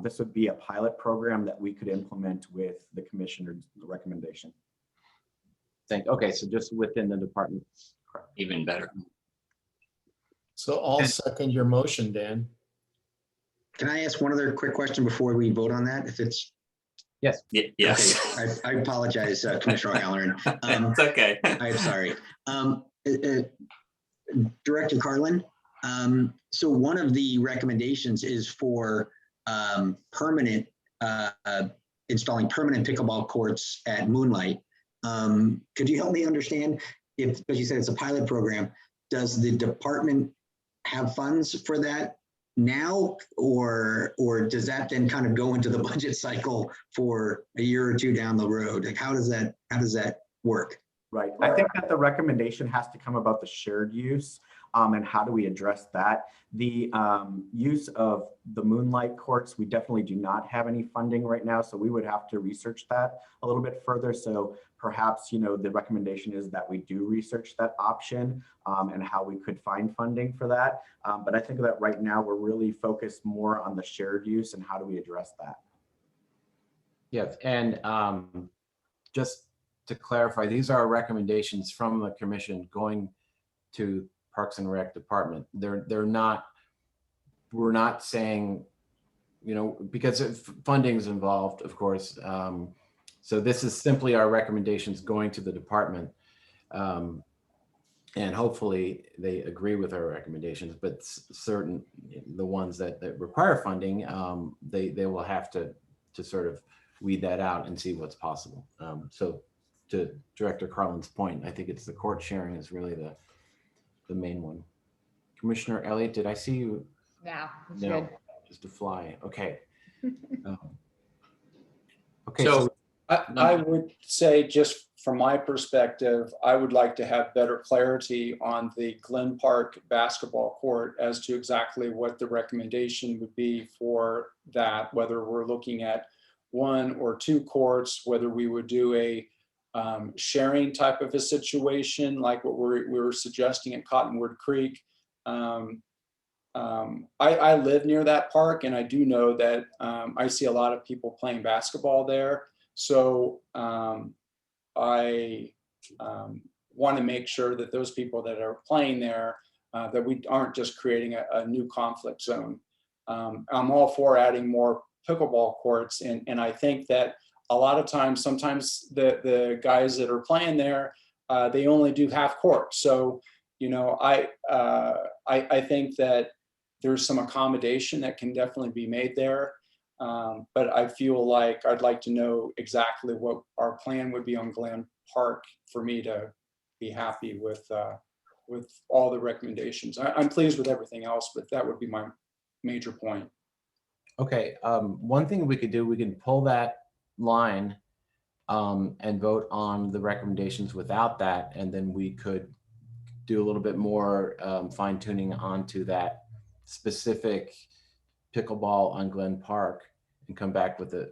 This would be a pilot program that we could implement with the commissioner's recommendation. Okay, so just within the department. Even better. So I'll second your motion, Dan. Can I ask one other quick question before we vote on that? If it's yes. Yes. Okay. I apologize, Commissioner O'Halloran. It's okay. I'm sorry. Director Carlin, so one of the recommendations is for installing permanent pickleball courts at Moonlight. Could you help me understand, because you said it's a pilot program, does the department have funds for that now, or does that then kind of go into the budget cycle for a year or two down the road? Like, how does that work? Right. I think that the recommendation has to come about the shared use and how do we address that. The use of the moonlight courts, we definitely do not have any funding right now, so we would have to research that a little bit further. So perhaps, you know, the recommendation is that we do research that option and how we could find funding for that. But I think that right now we're really focused more on the shared use and how do we address that. Yes, and just to clarify, these are recommendations from the commission going to Parks and Rec Department. They're not, we're not saying, you know, because funding is involved, of course. So this is simply our recommendations going to the department. And hopefully they agree with our recommendations, but certain, the ones that require funding, they will have to sort of weed that out and see what's possible. So to Director Carlin's point, I think it's the court sharing is really the main one. Commissioner Elliott, did I see you? No, it's No, good. just a fly. Okay. Okay. So I would say, just from my perspective, I would like to have better clarity on the Glen Park basketball court as to exactly what the recommendation would be for that, whether we're looking at 1 or 2 courts, whether we would do a sharing type of a situation like what we were suggesting at Cottonwood Creek. I live near that park, and I do know that I see a lot of people playing basketball there. So I want to make sure that those people that are playing there, that we aren't just creating a new conflict zone. I'm all for adding more pickleball courts, and I think that a lot of times, sometimes the guys that are playing there, they only do half court. So, you know, I think that there's some accommodation that can definitely be made there. But I feel like I'd like to know exactly what our plan would be on Glen Park for me to be happy with all the recommendations. I'm pleased with everything else, but that would be my major point. Okay, one thing we could do, we can pull that line and vote on the recommendations without that, and then we could do a little bit more fine tuning onto that specific pickleball on Glen Park and come back with a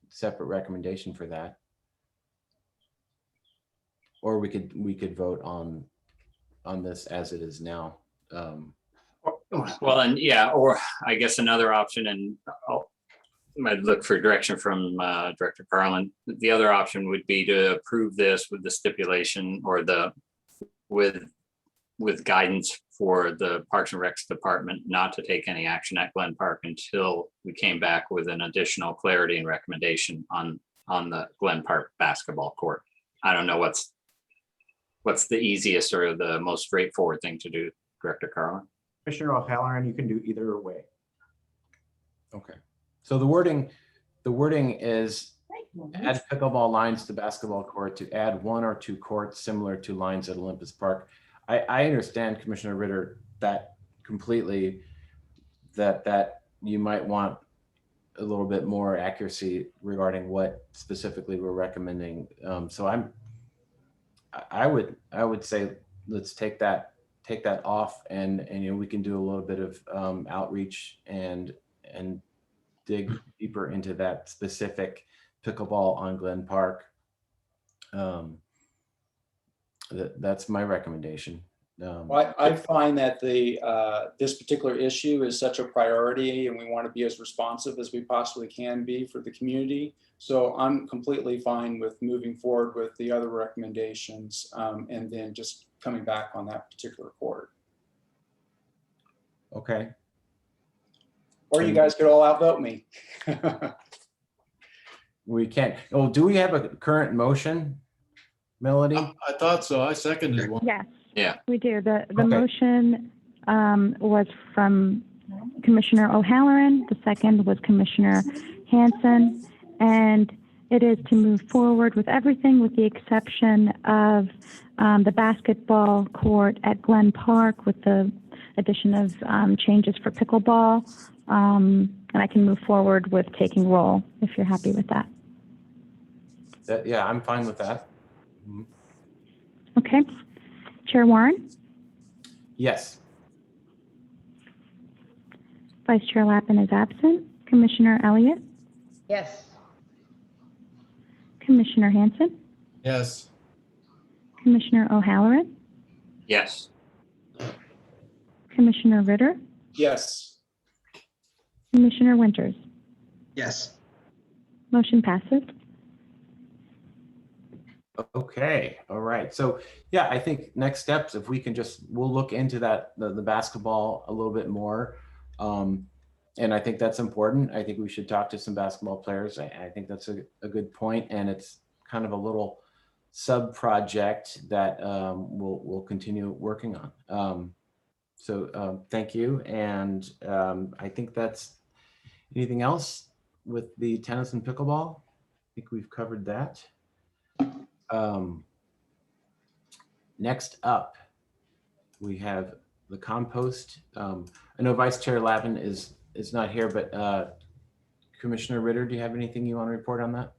separate recommendation for that. Or we could vote on this as it is now. Well, and yeah, or I guess another option, and I'd look for direction from Director Carlin. The other option would be to approve this with the stipulation or with guidance for the Parks and Recs Department not to take any action at Glen Park until we came back with an additional clarity and recommendation on the Glen Park basketball court. I don't know what's the easiest or the most straightforward thing to do, Director Carlin. Commissioner O'Halloran, you can do either way. Okay. So the wording is add pickleball lines to basketball court, to add 1 or 2 courts similar to lines at Olympus Park. I understand, Commissioner Ritter, that completely, that you might want a little bit more accuracy regarding what specifically we're recommending. So I would say let's take that off, and you know, we can do a little bit of outreach and dig deeper into that specific pickleball on Glen Park. That's my recommendation. I find that this particular issue is such a priority, and we want to be as responsive as we possibly can be for the community. So I'm completely fine with moving forward with the other recommendations, and then just coming back on that particular court. Okay. Or you guys could all outvote me. We can. Oh, do we have a current motion, Melody? I thought so. I seconded one. Yes. Yeah. We do. The Okay. motion was from Commissioner O'Halloran. The second was Commissioner Hanson. And It is to move forward with everything with the exception of the basketball court at Glen Park with the addition of changes for pickleball. And I can move forward with taking roll if you're happy with that. Yeah, I'm fine with that. Okay. Chair Warren, Yes. Vice Chair Lappin is absent. Commissioner Elliott, Yes. Commissioner Hanson, Yes. Commissioner O'Halloran, Yes. Commissioner Ritter, Yes. Commissioner Winters. Yes. Motion passes. Okay, all right. So yeah, I think next steps, if we can we'll look into that, the basketball a little bit more. And I think that's important. I think we should talk to some basketball players. I think that's a good point, and it's kind of a little sub project that we'll continue working on. So thank you. And I think that's anything else with the tennis and pickleball. I think we've covered that. Next up, we have the compost. I know Vice Chair Lavin is not here, but Commissioner Ritter, do you have anything you want to report on that?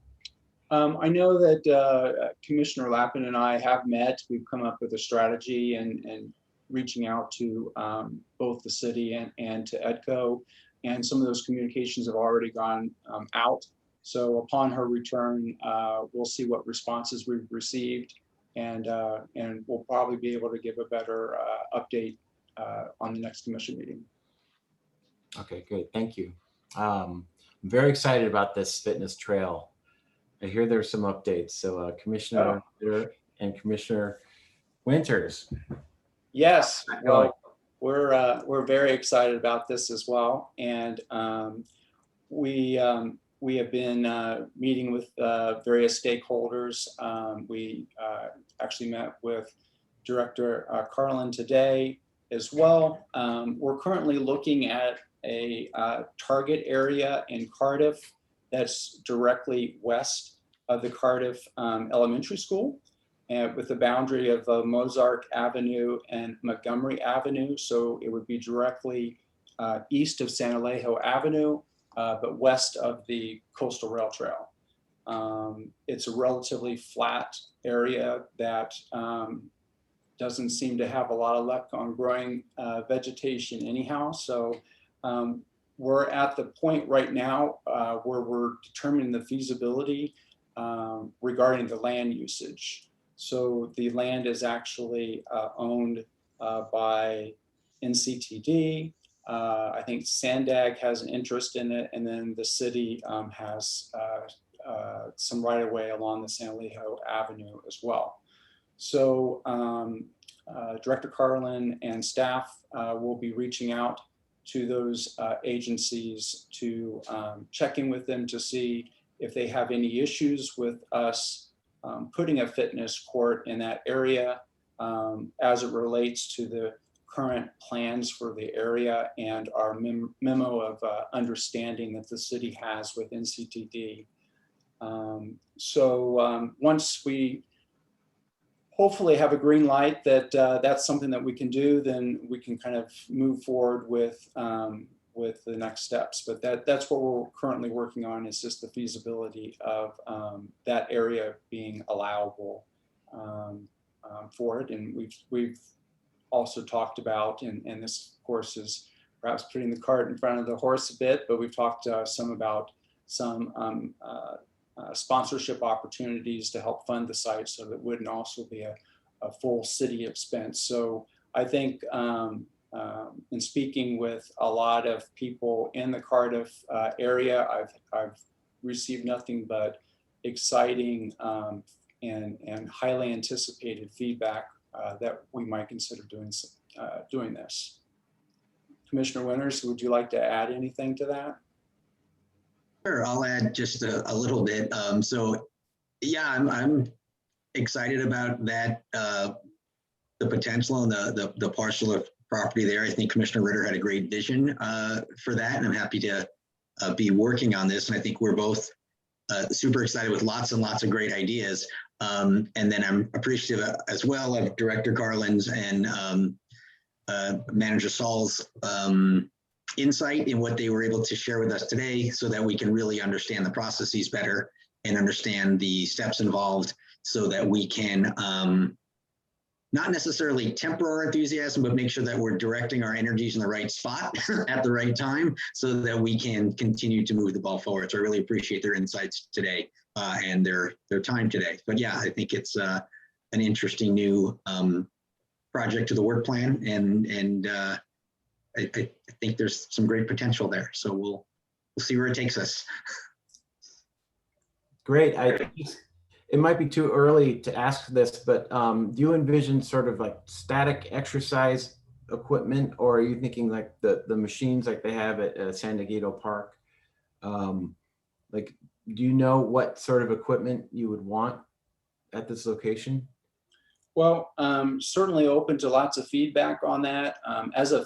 I know that Commissioner Lappin and I have met. We've come up with a strategy and reaching out to both the city and to EDCO, and some of those communications have already gone out. So upon her return, we'll see what responses we've received, and we'll probably be able to give a better update on the next commission meeting. Okay, good. Thank you. I'm very excited about this fitness trail. I hear there's some updates. So Commissioner Ritter and Commissioner Winters. Yes, well, we're very excited about this as well, and we have been meeting with various stakeholders. We actually met with Director Carlin today as well. We're currently looking at a target area in Cardiff that's directly west of the Cardiff Elementary School, and with the boundary of Mozart Avenue and Montgomery Avenue. So it would be directly east of San Alejo Avenue, but west of the Coastal Rail Trail. It's a relatively flat area that doesn't seem to have a lot of luck on growing vegetation anyhow. So we're at the point right now where we're determining the feasibility regarding the land usage. So the land is actually owned by NCTD. I think Sandag has an interest in it, and then the city has some right of way along the San Alejo Avenue as well. So Director Carlin and staff will be reaching out to those agencies to check in with them to see if they have any issues with us putting a fitness court in that area as it relates to the current plans for the area and our memo of understanding that the city has with NCTD. So once we hopefully have a green light that that's something that we can do, then we can kind of move forward with the next steps. But that's what we're currently working on, is just the feasibility of that area being allowable for it. And we've also talked about, and this of course is perhaps putting the cart in front of the horse a bit, but we've talked some about some sponsorship opportunities to help fund the site, so that wouldn't also be a full city expense. So I think in speaking with a lot of people in the Cardiff area, I've received nothing but exciting and highly anticipated feedback that we might consider doing this. Commissioner Winters, would you like to add anything to that? Sure, I'll add just a little bit. So yeah, I'm excited about that, the potential and the parcel of property there. I think Commissioner Ritter had a great vision for that, and I'm happy to be working on this. And I think we're both super excited with lots and lots of great ideas. And then I'm appreciative as well of Director Garland's and Manager Saul's insight in what they were able to share with us today so that we can really understand the processes better and understand the steps involved so that we can not necessarily temper our enthusiasm, but make sure that we're directing our energies in the right spot at the right time so that we can continue to move the ball forward. So I really appreciate their insights today and their time today. But yeah, I think it's an interesting new project to the work plan, and I think there's some great potential there. So we'll see where it takes us. Great. It might be too early to ask this, but do you envision sort of like static exercise equipment, or are you thinking like the machines like they have at San Diego Park? Like, do you know what sort of equipment you would want at this location? Well, certainly open to lots of feedback on that. As a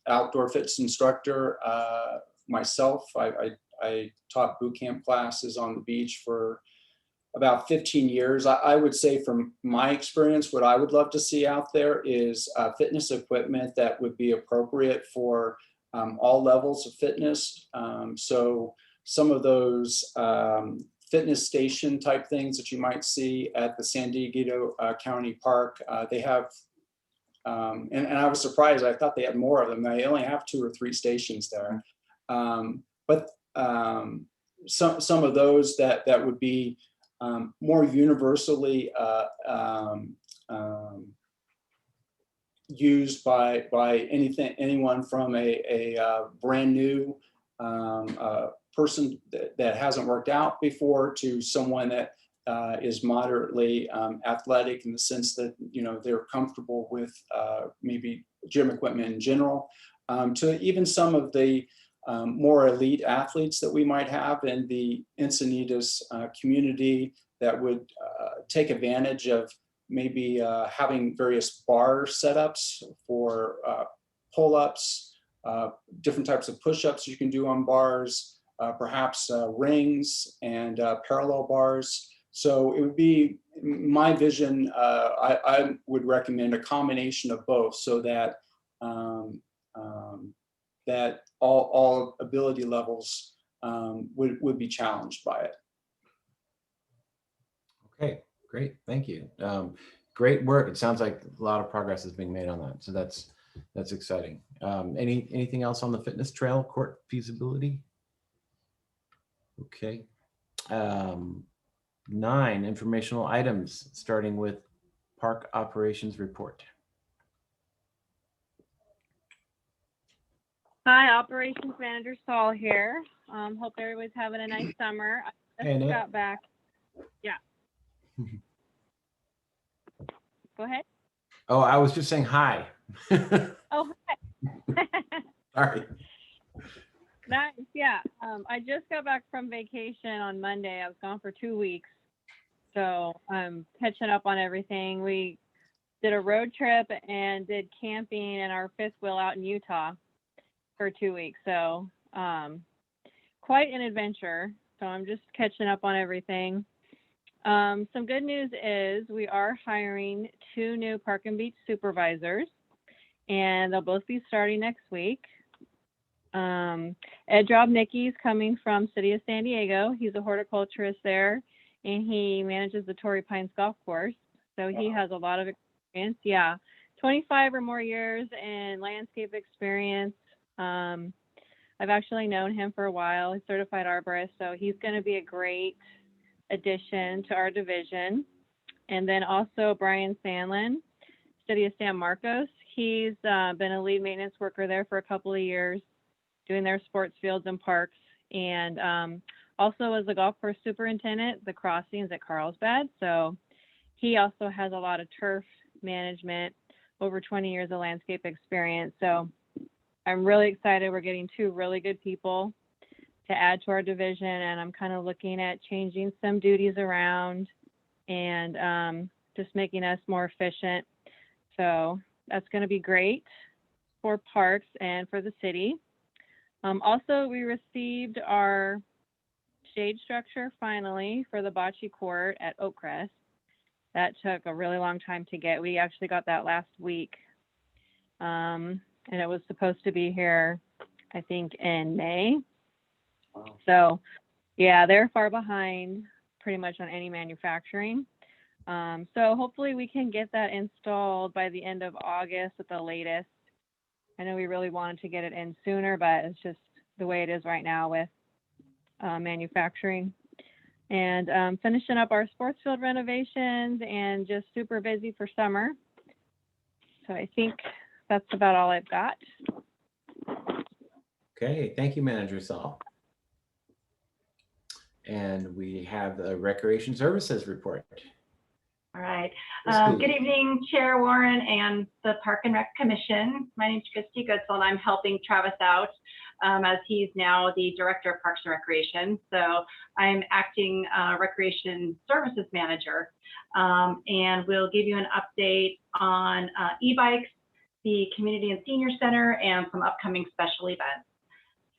outdoor fitness instructor myself, I taught boot camp classes on the beach for about 15 years. I would say from my experience, what I would love to see out there is fitness equipment that would be appropriate for all levels of fitness. So some of those fitness station type things that you might see at the San Diego County Park, they have, and I was surprised, I thought they had more of them. They only have 2 or 3 stations there. But some of those that would be more universally used by anyone from a brand new person that hasn't worked out before to someone that is moderately athletic in the sense that, you know, they're comfortable with maybe gym equipment in general, to even some of the more elite athletes that we might have in the Encinitas community that would take advantage of maybe having various bar setups for pull-ups, different types of push-ups you can do on bars, perhaps rings and parallel bars. So it would be my vision. I would recommend a combination of both so that that all ability levels would be challenged by it. Okay, great, thank you. Great work. It sounds like a lot of progress is being made on that. So that's exciting. Anything else on the fitness trail court feasibility? Okay. 9 informational items, starting with park operations report. Hi, Operations Manager Saul here. Hope everybody's having a nice summer. I just got back. Yeah. Go ahead. Oh, I was just saying hi. Oh, hi. Sorry. Nice. Yeah. I just got back from vacation on Monday. I was gone for 2 weeks. So I'm catching up on everything. We did a road trip and did camping in our 5th wheel out in Utah for 2 weeks. So quite an adventure. So I'm just catching up on everything. Some good news is we are hiring 2 new Park and Beach supervisors, and they'll both be starting next week. Ed Drobnicki's coming from City of San Diego. He's a horticulturist there, and he manages the Torrey Pines Golf Course. So he has a lot of experience. Yeah, 25 or more years in landscape experience. I've actually known him for a while. He's certified arborist, so he's going to be a great addition to our division. And then also Brian Sandlin, City of San Marcos. He's been a lead maintenance worker there for a couple of years, doing their sports fields and parks, and also as the golf course superintendent, the crossings at Carlsbad. So he also has a lot of turf management, over 20 years of landscape experience. So I'm really excited. We're getting 2 really good people to add to our division, and I'm kind of looking at changing some duties around and just making us more efficient. So that's going to be great for parks and for the city. Also, we received our shade structure finally for the bocce court at Oakcrest. That took a really long time to get. We actually got that last week. And it was supposed to be here, I think, in May. Wow. So yeah, they're far behind pretty much on any manufacturing. So hopefully we can get that installed by the end of August at the latest. I know we really wanted to get it in sooner, but it's just the way it is right now with manufacturing. And finishing up our sports field renovations and just super busy for summer. So I think that's about all I've got. Okay, thank you, Manager Saul. And we have the Recreation Services report. All right. Christy. Good evening, Chair Warren and the Park and Rec Commission. My name is Christy Goodsell, and I'm helping Travis out as he's now the Director of Parks and Recreation. So I'm acting Recreation Services Manager, and we'll give you an update on e-bikes, the Community and Senior Center, and some upcoming special events.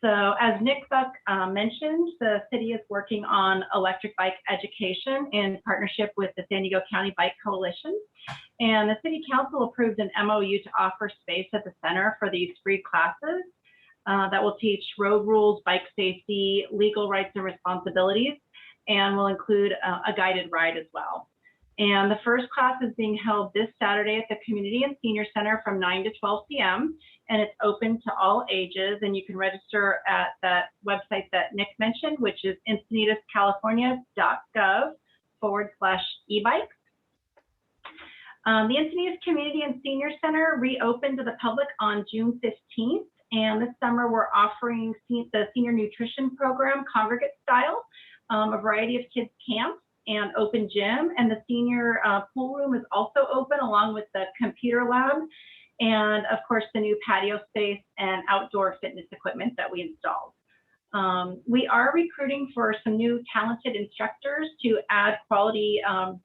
So as Nick Buck mentioned, the city is working on electric bike education in partnership with the San Diego County Bike Coalition. And the City Council approved an MOU to offer space at the center for these free classes that will teach road rules, bike safety, legal rights and responsibilities, and will include a guided ride as well. And the first class is being held this Saturday at the Community and Senior Center from 9 to 12 p.m. And it's open to all ages. And you can register at that website that Nick mentioned, which is encinitascalifornia.gov/e-bikes. The Encinitas Community and Senior Center reopened to the public on June 15th. And this summer we're offering the Senior Nutrition Program congregate style, a variety of kids camps, and open gym, and the senior pool room is also open along with the computer lab, and of course the new patio space and outdoor fitness equipment that we installed. We are recruiting for some new talented instructors to add quality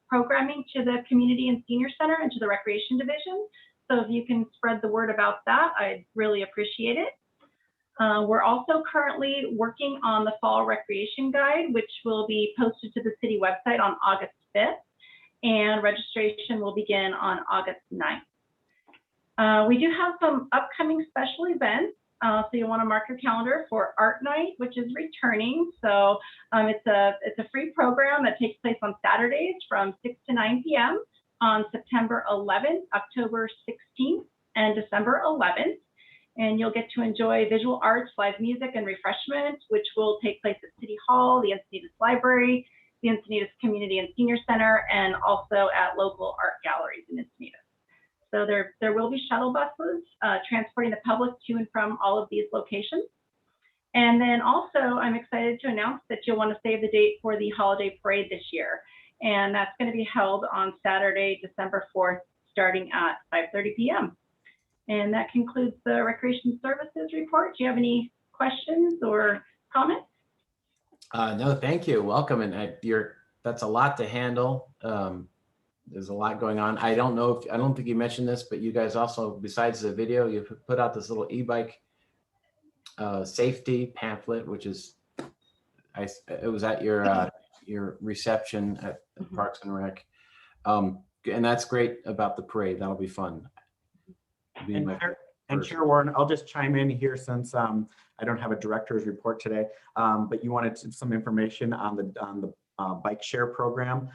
programming to the Community and Senior Center and to the Recreation Division. So if you can spread the word about that, I'd really appreciate it. We're also currently working on the Fall Recreation Guide, which will be posted to the city website on August 5th, and registration will begin on August 9th. We do have some upcoming special events, so you'll want to mark your calendar for Art Night, which is returning. So it's a free program that takes place on Saturdays from 6 to 9 p.m. on September 11th, October 16th, and December 11th. And you'll get to enjoy visual arts, live music, and refreshment, which will take place at City Hall, the Encinitas Library, the Encinitas Community and Senior Center, and also at local art galleries in Encinitas. So there will be shuttle buses transporting the public to and from all of these locations. And then also, I'm excited to announce that you'll want to save the date for the holiday parade this year. And that's going to be held on Saturday, December 4th, starting at 5:30 p.m. And that concludes the Recreation Services report. Do you have any questions or comments? No, thank you. Welcome. And that's a lot to handle. There's a lot going on. I don't think you mentioned this, but you guys also, besides the video, you put out this little e-bike safety pamphlet, which is, it was at your reception at Parks and Rec. And that's great about the parade. That'll be fun. And Chair Warren, I'll just chime in here since I don't have a director's report today, but you wanted some information on the bike share program.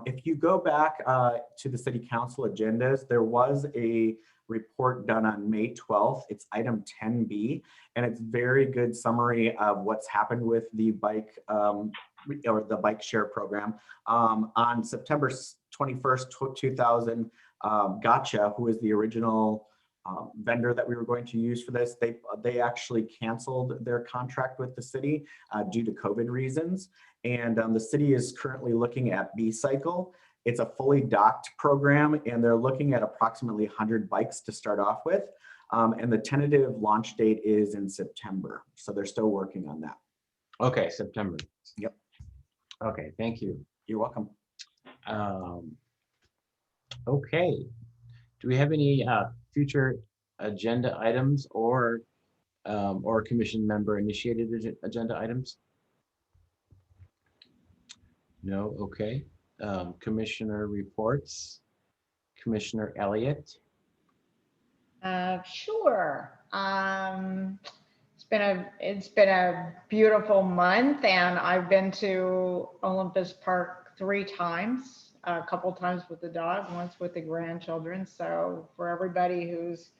If you go back to the City Council agendas, there was a report done on May 12th. It's item 10B, and it's very good summary of what's happened with the bike or the bike share program. On September 21st, 2000, Gotcha, who is the original vendor that we were going to use for this, they actually canceled their contract with the city due to COVID reasons. And the city is currently looking at B-Cycle. It's a fully docked program, and they're looking at approximately 100 bikes to start off with. And the tentative launch date is in September. So they're still working on that. Okay, September. Yep. Okay, thank you. You're welcome. Okay. Do we have any future agenda items or commission member initiated agenda items? No, okay. Commissioner reports. Commissioner Elliott. Sure. It's been a beautiful month, and I've been to Olympus Park 3 times, a couple times with the dog, once with the grandchildren. So for everybody who's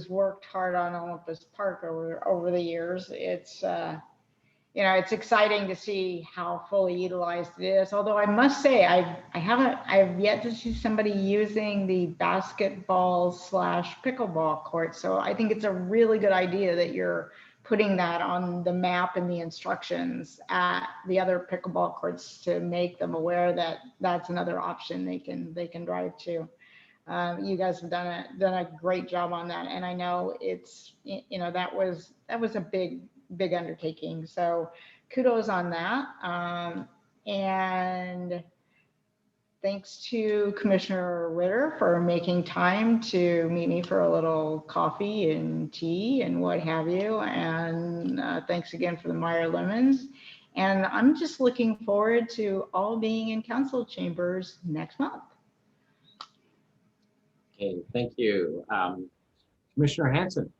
worked hard on Olympus Park over the years, it's it's exciting to see how fully utilized it is. Although I must say, I've yet to see somebody using the basketball / pickleball court. So I think it's a really good idea that you're putting that on the map and the instructions at the other pickleball courts to make them aware that that's another option they can drive to. You guys have done a great job on that, and I know it's that was a big undertaking. So kudos on that. And thanks to Commissioner Ritter for making time to meet me for a little coffee and tea and what have you. And thanks again for the Meyer lemons. And I'm just looking forward to all being in council chambers next month. Okay, thank you. Commissioner Hanson.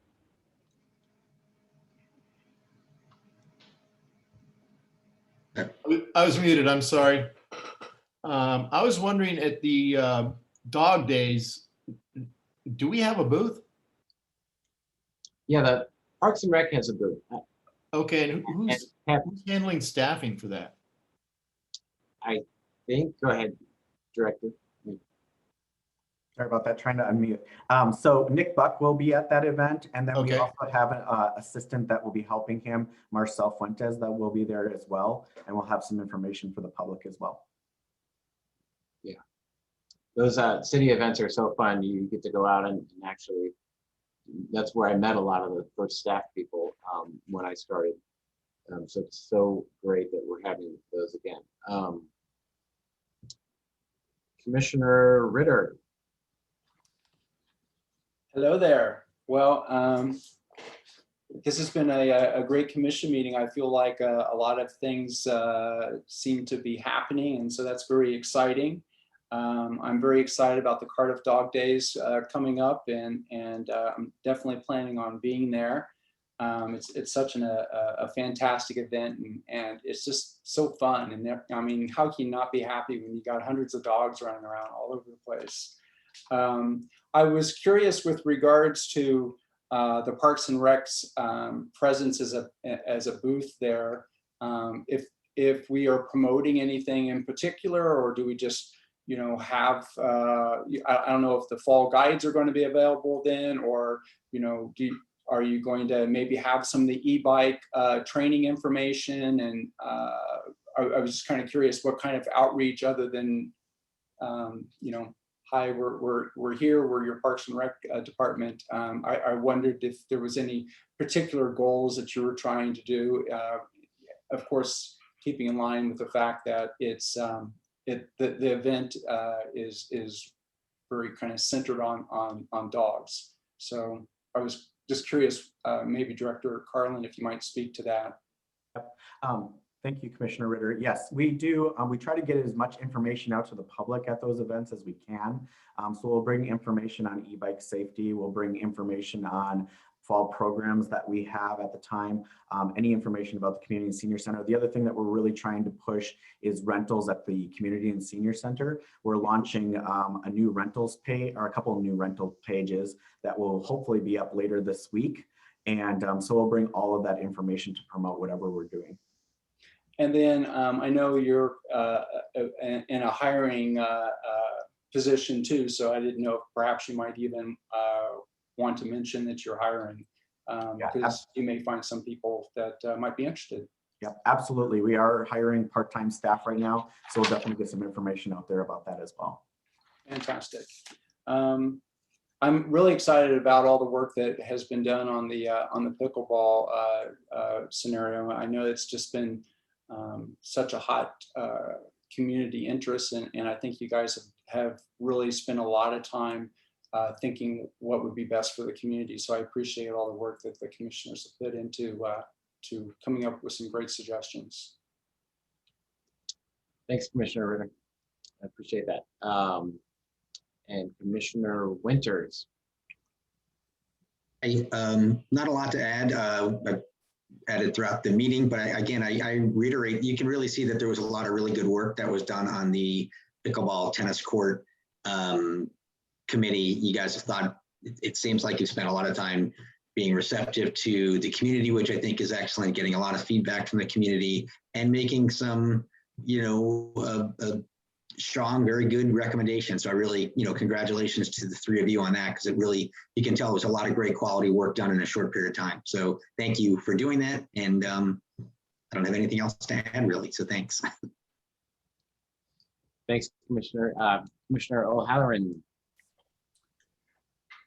I was muted, I'm sorry. I was wondering at the dog days, do we have a booth? Yeah, the Parks and Rec has a booth. Okay, and who's handling staffing for that? I think, go ahead, Director. Sorry about that, trying to unmute. So Nick Buck will be at that event, and then we also have an assistant that will be helping him, Marcel Fuentes, that will be there as well, and we'll have some information for the public as well. Yeah, those city events are so fun. You get to go out and actually, that's where I met a lot of the first staff people when I started. So it's so great that we're having those again. Commissioner Ritter. Hello there. Well, this has been a great commission meeting. I feel like a lot of things seem to be happening, and so that's very exciting. I'm very excited about the Cardiff Dog Days coming up, and I'm definitely planning on being there. It's such a fantastic event, and it's just so fun. And I mean, how can you not be happy when you got hundreds of dogs running around all over the place? I was curious with regards to the Parks and Rec's presence as a booth there. If we are promoting anything in particular, or do we just have I don't know if the fall guides are going to be available then, or are you going to maybe have some of the e-bike training information? And I was just kind of curious what kind of outreach other than hi, we're here, we're your Parks and Rec department. I wondered if there was any particular goals that you were trying to do. Of course, keeping in line with the fact that it's the event is very kind of centered on dogs. So I was just curious, maybe Director Carlin, if you might speak to that. Thank you, Commissioner Ritter. Yes, we do. We try to get as much information out to the public at those events as we can. So we'll bring information on e-bike safety. We'll bring information on fall programs that we have at the time, any information about the Community and Senior Center. The other thing that we're really trying to push is rentals at the Community and Senior Center. We're launching a new rentals page, or a couple of new rental pages that will hopefully be up later this week. And so we'll bring all of that information to promote whatever we're doing. And then I know you're in a hiring position too, so I didn't know if perhaps you might even want to mention that you're hiring, because you may find some people that might be interested. Yeah, absolutely. We are hiring part-time staff right now, so we'll definitely get some information out there about that as well. Fantastic. I'm really excited about all the work that has been done on the pickleball scenario. I know it's just been such a hot community interest, and I think you guys have really spent a lot of time thinking what would be best for the community. So I appreciate all the work that the commissioners have put into to coming up with some great suggestions. Thanks, Commissioner Ritter. I appreciate that. And Commissioner Winters. Not a lot to add. I've added throughout the meeting, but I reiterate, you can really see that there was a lot of really good work that was done on the pickleball tennis court committee. You guys have thought, it seems like you spent a lot of time being receptive to the community, which I think is excellent, getting a lot of feedback from the community and making some, strong, very good recommendations. So I really, congratulations to the three of you on that, because it really, you can tell it was a lot of great quality work done in a short period of time. So thank you for doing that. And I don't have anything else to add really. So thanks. Thanks, Commissioner. Commissioner O'Halloran.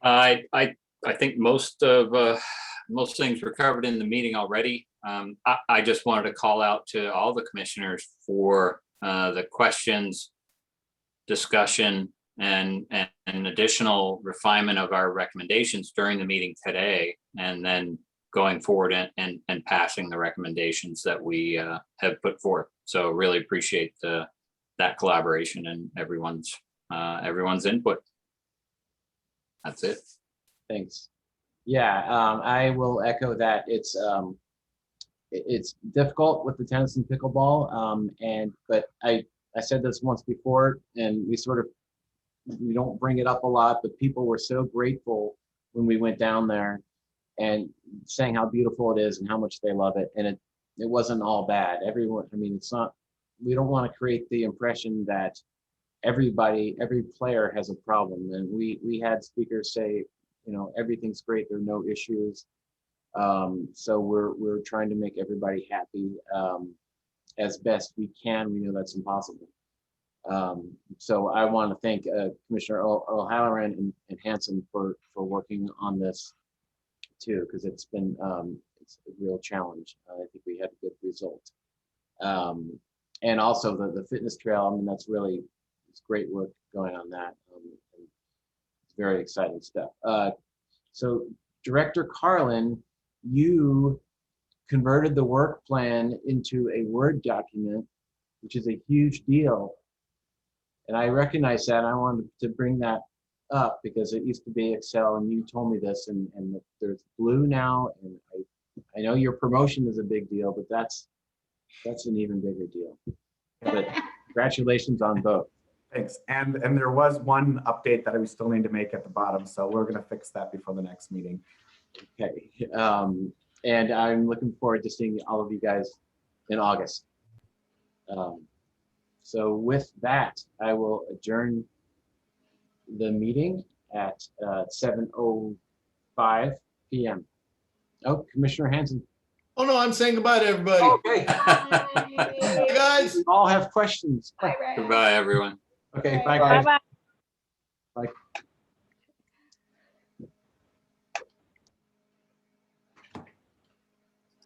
I think most things were covered in the meeting already. I just wanted to call out to all the commissioners for the questions, discussion, and additional refinement of our recommendations during the meeting today, and then going forward and passing the recommendations that we have put forth. So really appreciate that collaboration and everyone's input. That's it. Thanks. Yeah, I will echo that. It's difficult with the tennis and pickleball, but I said this once before, and we don't bring it up a lot, but people were so grateful when we went down there and saying how beautiful it is and how much they love it. And it wasn't all bad. Everyone, it's not, we don't want to create the impression that every player has a problem. And we had speakers say, everything's great, there are no issues. So we're trying to make everybody happy as best we can. We know that's impossible. So I want to thank Commissioner O'Halloran and Hanson for working on this too, because it's been it's a real challenge. I think we had a good result. And also the fitness trail. That's really, it's great work going on that. It's very exciting stuff. So Director Carlin, you converted the work plan into a Word document, which is a huge deal. And I recognize that. I wanted to bring that up because it used to be Excel, and you told me this, and there's blue now. And I know your promotion is a big deal, but that's an even bigger deal. But congratulations on both. Thanks. And there was one update that we still need to make at the bottom, so we're going to fix that before the next meeting. Okay. And I'm looking forward to seeing all of you guys in August. So with that, I will adjourn the meeting at 7:05 p.m. Oh, Commissioner Hanson. Oh no, I'm saying goodbye to everybody. Okay. Bye, guys. We all have questions. Goodbye, everyone. Okay, bye guys. Bye-bye.